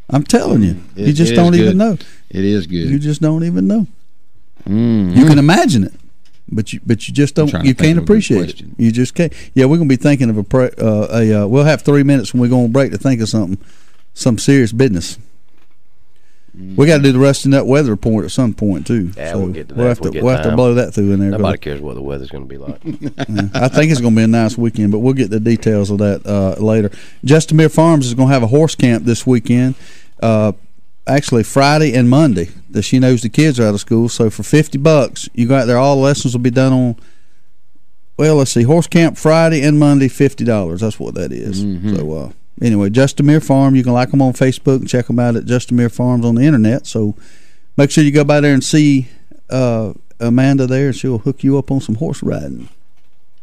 I'm telling you. You just don't even know. It is good. You just don't even know. You can imagine it, but you just don't. You can't appreciate it. You just can't. Yeah, we're gonna be thinking of we'll have 3 minutes when we go on break to think of some serious business. We got to do the Rusty Nut weather report at some point too. Yeah, so we'll get to that. We'll have to blow that through in there. Nobody cares what the weather's going to be like. I think it's going to be a nice weekend, but we'll get the details of that later. Justamere Farms is going to have a horse camp this weekend. Actually Friday and Monday. She knows the kids are out of school, so for $50 you go out there. All the lessons will be done on, well, let's see, horse camp Friday and Monday, $50. That's what that is. So anyway, Justamere Farm, you can like them on Facebook and check them out at Justamere Farms on the internet. So make sure you go by there and see Amanda there, and she'll hook you up on some horse riding.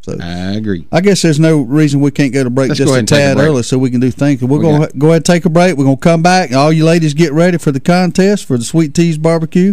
So I agree. I guess there's no reason we can't go to break just a tad early so we can do things. We're going to go ahead and take a break. We're going to come back. All you ladies get ready for the contest for the Sweet Teas barbecue,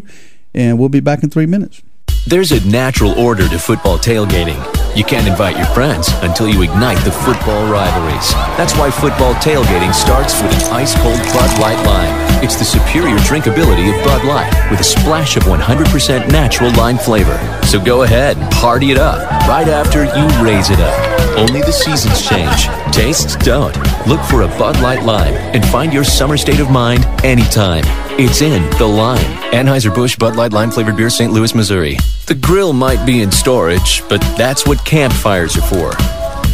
and we'll be back in 3 minutes. There's a natural order to football tailgating. You can't invite your friends until you ignite the football rivalries. That's why football tailgating starts with an ice-cold Bud Light Lime. It's the superior drinkability of Bud Light with a splash of 100% natural lime flavor. So go ahead and party it up right after you raise it up. Only the seasons change. Tastes don't. Look for a Bud Light Lime and find your summer state of mind anytime. It's in the Lime. Anheuser-Busch Bud Light Lime flavored beer, St. Louis, Missouri. The grill might be in storage, but that's what campfires are for.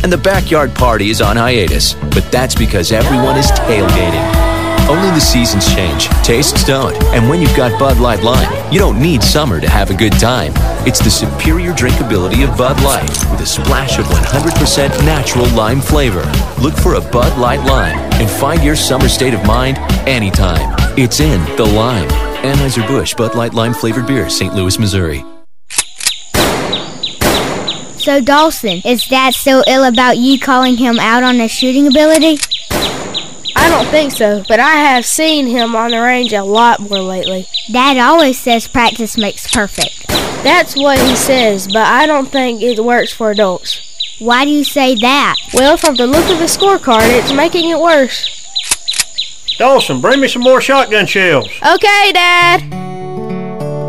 And the backyard party is on hiatus, but that's because everyone is tailgating. Only the seasons change, tastes don't, and when you've got Bud Light Lime, you don't need summer to have a good time. It's the superior drinkability of Bud Light with a splash of 100% natural lime flavor. Look for a Bud Light Lime and find your summer state of mind anytime. It's in the Lime. Anheuser-Busch Bud Light Lime flavored beer, St. Louis, Missouri. So, Dawson, is Dad so ill about you calling him out on his shooting ability? I don't think so, but I have seen him on the range a lot more lately. Dad always says practice makes perfect. That's what he says, but I don't think it works for adults. Why do you say that? Well, from the look of the scorecard, it's making it worse. Dawson, bring me some more shotgun shells. Okay, Dad.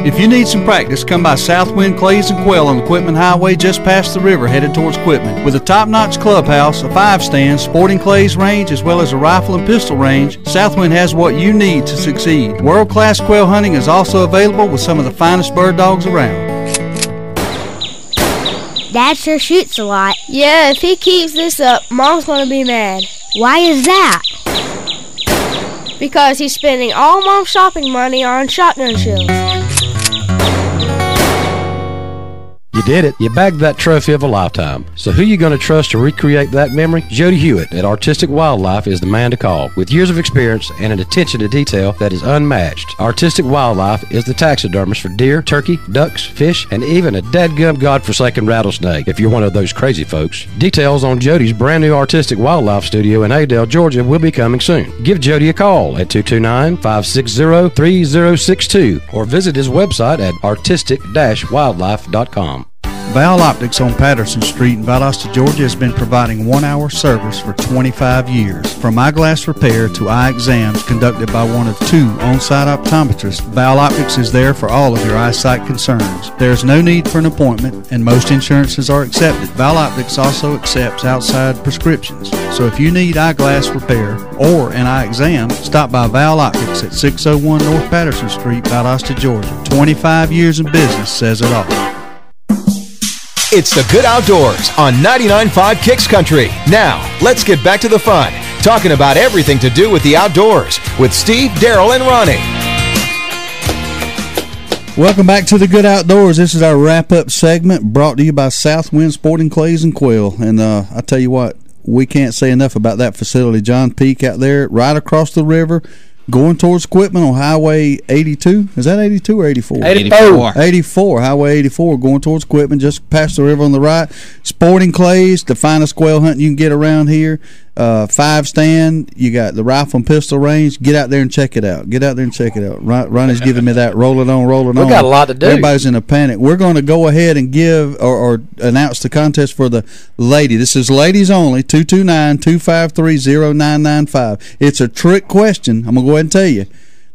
If you need some practice, come by Southwind Clays and Quail on the Quitman Highway just past the river headed towards Quitman. With a top-notch clubhouse, a 5-stand, sporting clays range, as well as a rifle and pistol range, Southwind has what you need to succeed. World-class quail hunting is also available with some of the finest bird dogs around. Dad sure shoots a lot. Yeah, if he keeps this up, Mom's gonna be mad. Why is that? Because he's spending all Mom's shopping money on shotgun shells. You did it. You bagged that trophy of a lifetime. So who you going to trust to recreate that memory? Jody Hewitt at Artistic Wildlife is the man to call. With years of experience and an attention to detail that is unmatched, Artistic Wildlife is the taxidermist for deer, turkey, ducks, fish, and even a dadgum godforsaken rattlesnake, if you're one of those crazy folks. Details on Jody's brand new Artistic Wildlife studio in Adel, Georgia will be coming soon. Give Jody a call at 229-560-3062 or visit his website at artistic-wildlife.com. Val Optics on Patterson Street in Valdosta, Georgia has been providing 1-hour service for 25 years. From eyeglass repair to eye exams conducted by one of 2 on-site optometrists, Val Optics is there for all of your eyesight concerns. There is no need for an appointment and most insurances are accepted. Val Optics also accepts outside prescriptions. So if you need eyeglass repair or an eye exam, stop by Val Optics at 601 North Patterson Street, Valdosta, Georgia. 25 years in business says it all. It's the Good Outdoors on 99.5 Kicks Country. Now, let's get back to the fun, talking about everything to do with the outdoors with Steve, Daryl, and Ronnie. Welcome back to the Good Outdoors. This is our wrap-up segment brought to you by Southwind Sporting Clays and Quill. And I tell you what, we can't say enough about that facility. John Peak out there, right across the river, going towards Quitman on Highway 82. Is that 82 or 84? 84. Highway 84, going towards Quitman, just past the river on the right. Sporting Clays, the finest quail hunting you can get around here. 5-stand. You got the rifle and pistol range. Get out there and check it out. Ronnie's giving me that rolling on. We got a lot to do. Everybody's in a panic. We're going to go ahead and give or announce the contest for the lady. This is ladies only, 229-253-0995. It's a trick question. I'm going to go ahead and tell you.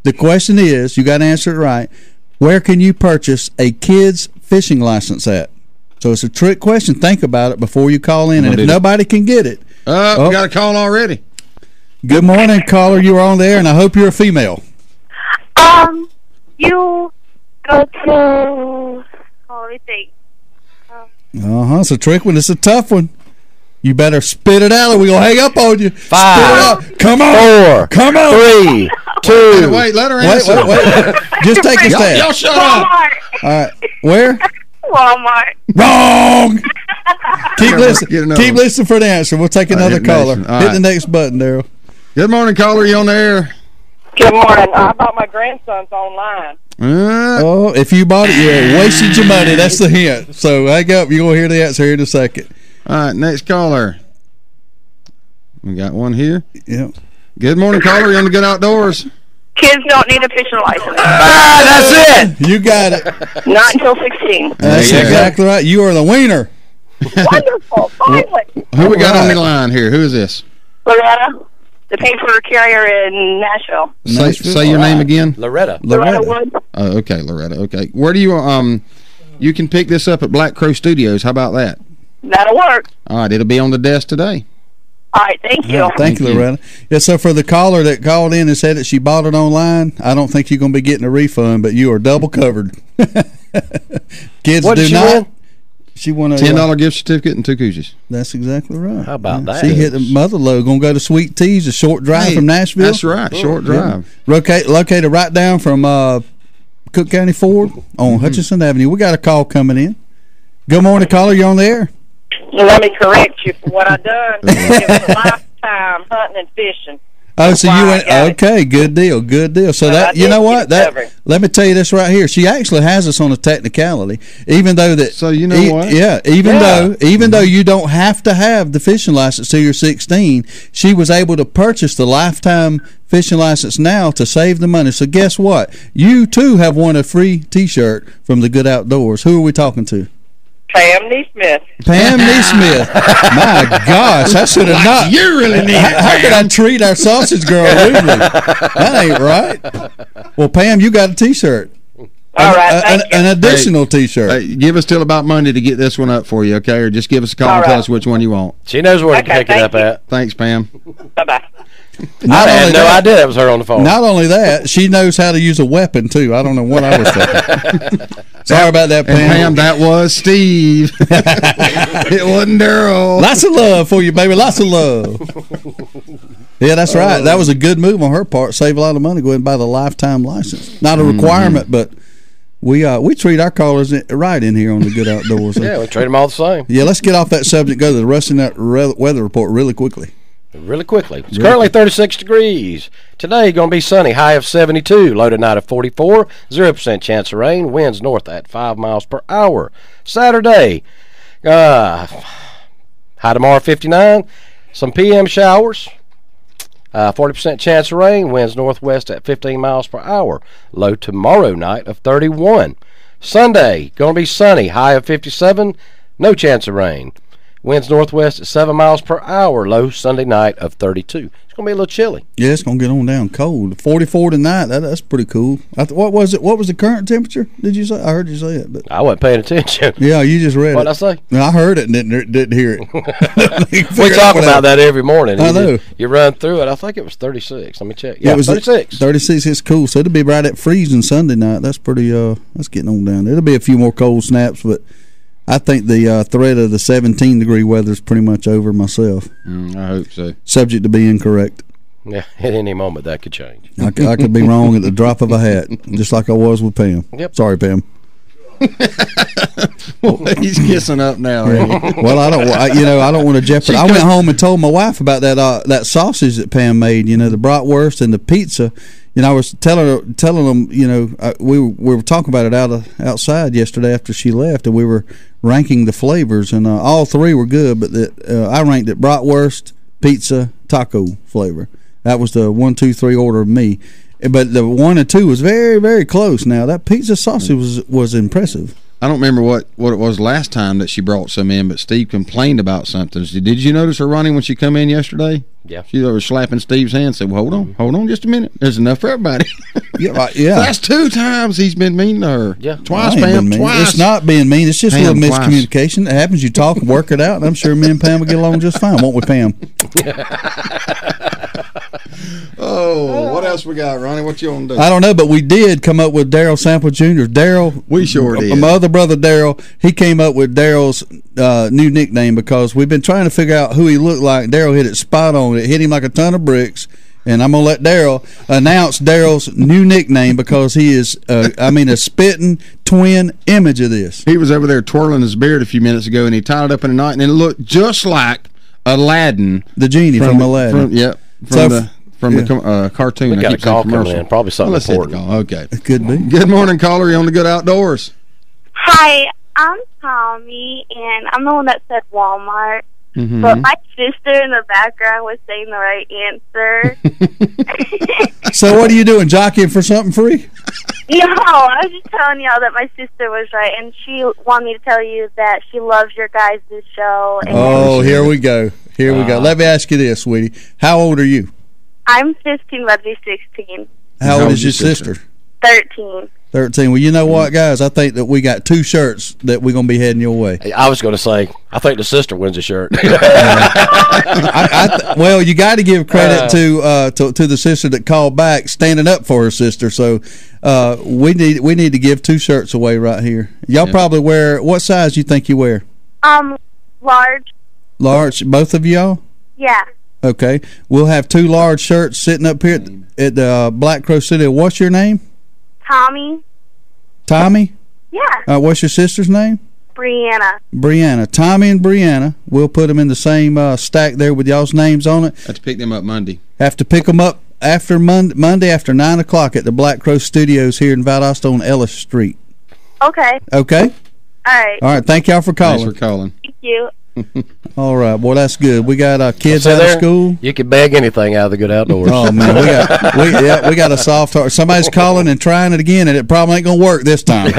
The question is, you got to answer it right, where can you purchase a kid's fishing license at? So it's a trick question. Think about it before you call in. And if nobody can get it. We got a call already. Good morning, caller. You are on the air, and I hope you're a female. You go to... let me think. It's a trick one. It's a tough one. You better spit it out or we're going to hang up on you. 5. Come on. 4. Come on. 3. 2. Wait, let her answer. Wait. Just take a stand. Y'all shut up. All right. Where? Walmart. Wrong. Keep listening for the answer. We'll take another caller. Hit the next button, Daryl. Good morning, caller. You on the air? Good morning. I bought my grandson's online. If you bought it, you wasted your money. That's the hint. So hang up. You're going to hear the answer here in a second. All right, next caller. We got one here. Yep. Good morning, caller. You on the Good Outdoors? Kids don't need a fishing license. That's it. You got it. Not until 16. That's exactly right. You are the wiener. Wonderful. Finally. Who we got on the line here? Who is this? Loretta, the paper carrier in Nashville. Say your name again. Loretta Wood. Oh, okay, Loretta. Okay. Where do you you can pick this up at Black Crow Studios. How about that? That'll work. All right, it'll be on the desk today. All right, thank you. Thank you, Loretta. Yeah, so for the caller that called in and said that she bought it online, I don't think you're going to be getting a refund, but you are double covered. Kids what do she not. Win? She won a $10 gift certificate and 2 koozies. That's exactly right. How about that? She hit the mother load. Going to go to Sweet Tea's, a short drive from Nashville. That's right, short drive. Located right down from Cook County Ford on Hutchinson Avenue. We got a call coming in. Good morning, caller. You on the air? Let me correct you for what I done. It was a lifetime hunting and fishing. Oh, so you went, okay, good deal. So that, you know what, let me tell you this right here. She actually has us on a technicality, even though that. So you know what? Yeah, even though you don't have to have the fishing license till you're 16, she was able to purchase the lifetime fishing license now to save the money. So guess what? You too have won a free T-shirt from the Good Outdoors. Who are we talking to? Pam Neesmith. Pam Neesmith. My gosh, I should have not. You really need it. How could I treat our sausage girl rudely? That ain't right. Well, Pam, you got a T-shirt. All right, thank you. An additional T-shirt. Give us till about Monday to get this one up for you, okay? Or just give us a call and tell us which one you want. She knows where to pick it up at. Thanks, Pam. Bye-bye. I had no idea that was her on the phone. Not only that, she knows how to use a weapon too. I don't know what I was thinking. Sorry about that, Pam. And Pam, that was Steve. It wasn't Daryl. Lots of love for you, baby. Lots of love. Yeah, that's right. That was a good move on her part. Save a lot of money. Go ahead and buy the lifetime license. Not a requirement, but we treat our callers right in here on the Good Outdoors. Yeah, we treat them all the same. Yeah, let's get off that subject. Go to the Rusty Nut weather report really quickly. It's currently 36 degrees. Today going to be sunny, high of 72, low tonight of 44, 0% chance of rain, winds north at 5 miles per hour. Saturday, high tomorrow 59, some PM showers, 40% chance of rain, winds northwest at 15 miles per hour, low tomorrow night of 31. Sunday, going to be sunny, high of 57, no chance of rain. Winds northwest at 7 miles per hour, low Sunday night of 32. It's going to be a little chilly. Yeah, it's going to get on down cold. 44 tonight, that's pretty cool. What was it? What was the current temperature, did you say? I heard you say it. But I wasn't paying attention. Yeah, you just read What'd I say? I heard it and didn't hear it. We talk about that every morning. I know. You run through it. I think it was 36. Let me check. Yeah, it was 36. 36 is cool. So it'll be right at freezing Sunday night. That's pretty, that's getting on down there. It'll be a few more cold snaps, but I think the threat of the 17-degree weather is pretty much over myself. I hope so. Subject to be incorrect. Yeah, at any moment that could change. I could be wrong at the drop of a hat, just like I was with Pam. Yep. Sorry, Pam. Well, he's kissing up now. Well, I don't want to jeopardize. I went home and told my wife about that sausage that Pam made. You know, the bratwurst and the pizza. You know, I was telling them. You know, we were talking about it outside yesterday after she left, and we were ranking the flavors, and all three were good. But I ranked it bratwurst, pizza, taco flavor. That was the 1, 2, 3 order of me. But the 1 and 2 was very, very close. Now that pizza sausage was impressive. I don't remember what it was last time that she brought some in, but Steve complained about something. Did you notice her running when she come in yesterday? Yeah. She was slapping Steve's hand and said, well, hold on just a minute. There's enough for everybody. Yeah. That's 2 times he's been mean to her. Yeah. Twice, Pam, twice. It's not being mean. It's just Pam, a little twice. miscommunication. It happens. You talk and work it out, and I'm sure me and Pam will get along just fine, won't we, Pam? Oh, what else we got, Ronnie? What you want to do? I don't know, but we did come up with Daryl Sample Jr. Daryl, we sure did. My other brother Daryl, he came up with Daryl's new nickname because we've been trying to figure out who he looked like. Daryl hit it spot on. It hit him like a ton of bricks. And I'm going to let Daryl announce Daryl's new nickname because he is, a spitting twin image of this. He was over there twirling his beard a few minutes ago, and he tied it up in a knot, and it looked just like Aladdin. The genie from Aladdin. From the cartoon. We got a call coming in. Probably something important. Okay. It could be. Good morning, caller. You're on the Good Outdoors. Hi, I'm Tommy, and I'm the one that said Walmart. But my sister in the background was saying the right answer. So what are you doing, jockeying for something free? No, I was just telling y'all that my sister was right, and she wanted me to tell you that she loves your guys' show. And here we go. Here we go. Let me ask you this, sweetie. How old are you? I'm 15, about to be 16. How old is your sister? 13. 13. Well, you know what, guys? I think that we got 2 shirts that we're going to be heading your way. I was going to say, I think the sister wins a shirt. Well, you got to give credit to the sister that called back, standing up for her sister. So we need to give 2 shirts away right here. Y'all probably wear, what size you think you wear? Large. Large, both of y'all? Yeah. Okay. We'll have 2 large shirts sitting up here at the Black Crow City. What's your name? Tommy. Tommy? Yeah. What's your sister's name? Brianna. Tommy and Brianna. We'll put them in the same stack there with y'all's names on it. Have to pick them up Monday. Have to pick them up after Monday after 9 o'clock at the Black Crow Studios here in Valdosta on Ellis Street. Okay. Okay? All right. All right. Thank y'all for calling. Thanks for calling. Thank you. All right, boy, that's good. We got kids out of school. You can bag anything out of the Good Outdoors. Oh man, we got a soft heart. Somebody's calling and trying it again, and it probably ain't gonna work this time.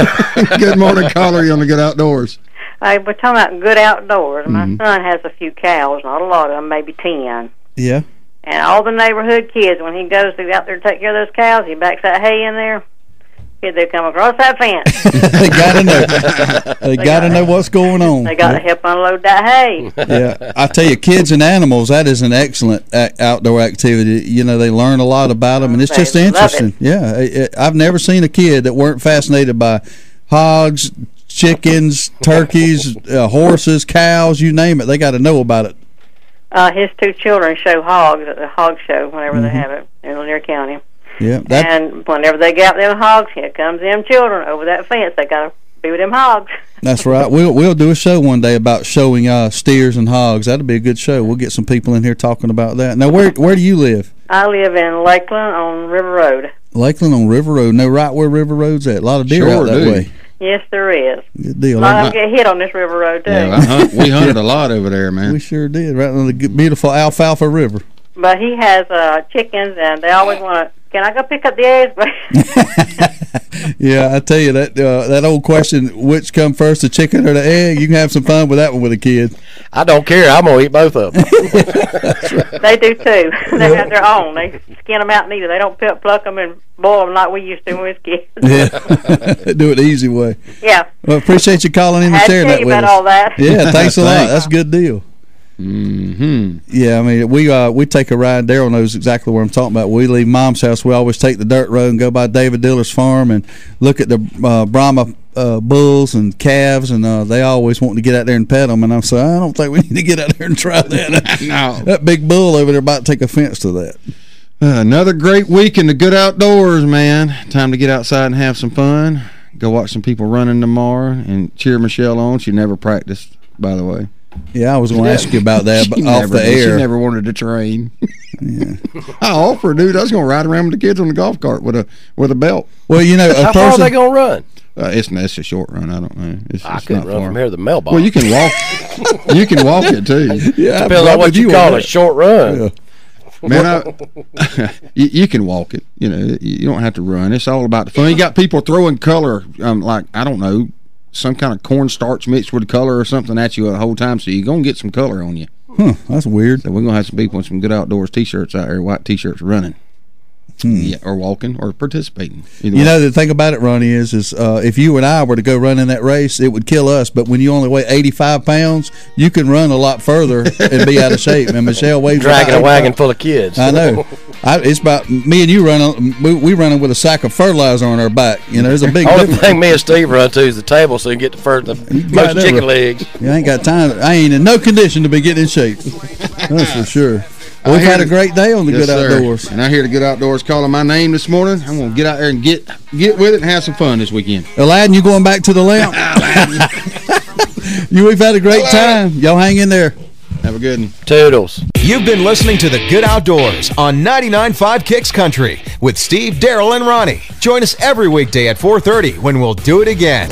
Good morning, caller. You on the Good Outdoors? We're talking about Good Outdoors. My son has a few cows, not a lot of them, maybe 10. Yeah. And all the neighborhood kids, when he goes to out there to take care of those cows, he backs that hay in there. kid, they come across that fence. They got to know. They got to know what's going on. They got to help unload that hay. Yeah, I tell you, kids and animals, that is an excellent outdoor activity. You know, they learn a lot about them, and it's just interesting. Yeah, I've never seen a kid that weren't fascinated by hogs, chickens, turkeys, horses, cows, you name it. They got to know about it. His two children show hogs at the hog show whenever they have it in Lanier County. Yeah, and whenever they got them hogs, here comes them children over that fence. They got to be with them hogs. That's right. We'll do a show one day about showing steers and hogs. That'll be a good show. We'll get some people in here talking about that. Now, where do you live? I live in Lakeland on River Road. Lakeland on River Road. Know right where River Road's at. A lot of deer out that way. Yes, there is. Good deal. A lot of them get hit on this River Road, too. Yeah, we hunted a lot over there, man. We sure did, right on the beautiful Alfalfa River. But he has chickens, and they always want to, can I go pick up the eggs? Yeah, I tell you, that old question, which come first, the chicken or the egg, you can have some fun with that one with a kid. I don't care. I'm going to eat both of them. Right. They do, too. They have their own. They skin them out neither. They don't pluck them and boil them like we used to when we was kids. Yeah, do it the easy way. Yeah. Well, appreciate you calling in and sharing that with us. I had to tell you about all that. Yeah, thanks a lot. That's a good deal. Mm-hmm. Yeah, I mean, we take a ride. Daryl knows exactly what I'm talking about. We leave Mom's house. We always take the dirt road and go by David Diller's farm and look at the Brahma bulls and calves, and they always want to get out there and pet them. And I'm saying, I don't think we need to get out there and try that. No. That big bull over there about to take offense to that. Another great week in the good outdoors, man. Time to get outside and have some fun. Go watch some people running tomorrow and cheer Michelle on. She never practiced, by the way. Yeah, I was going to ask you about that, but off the air. She never wanted to train. Yeah. I offered, dude. I was going to ride around with the kids on the golf cart with a belt. Well, you know, how far are they going to run? It's a short run. I don't know. I couldn't run from here to the mailbox. Well, you can walk. You can walk it too. Yeah, depends on what you call a short run. Yeah. Man, you can walk it. You know, you don't have to run. It's all about the fun. You got people throwing color, like, I don't know, some kind of cornstarch mixed with color or something at you the whole time, so you're going to get some color on you. That's weird. So we're going to have some people in some good outdoors T-shirts out there, white T-shirts running. Yeah, or walking or participating. You know, the thing about it, Ronnie, is if you and I were to go run in that race, it would kill us. But when you only weigh 85 pounds, you can run a lot further and be out of shape. And Michelle weighs dragging a wagon full of kids. I know. It's about me and you running. We running with a sack of fertilizer on our back. You know, there's a big. Only thing me and Steve run to is the table, so you can get the most chicken legs. You ain't got time. I ain't in no condition to be getting in shape. That's for sure. We've had a great day on the Good Outdoors. And I hear the Good Outdoors calling my name this morning. I'm going to get out there and get with it and have some fun this weekend. Aladdin, you going back to the lamp? We've had a great time. Y'all hang in there. Have a good one. Toodles. You've been listening to The Good Outdoors on 99.5 Kicks Country with Steve, Daryl, and Ronnie. Join us every weekday at 4:30 when we'll do it again.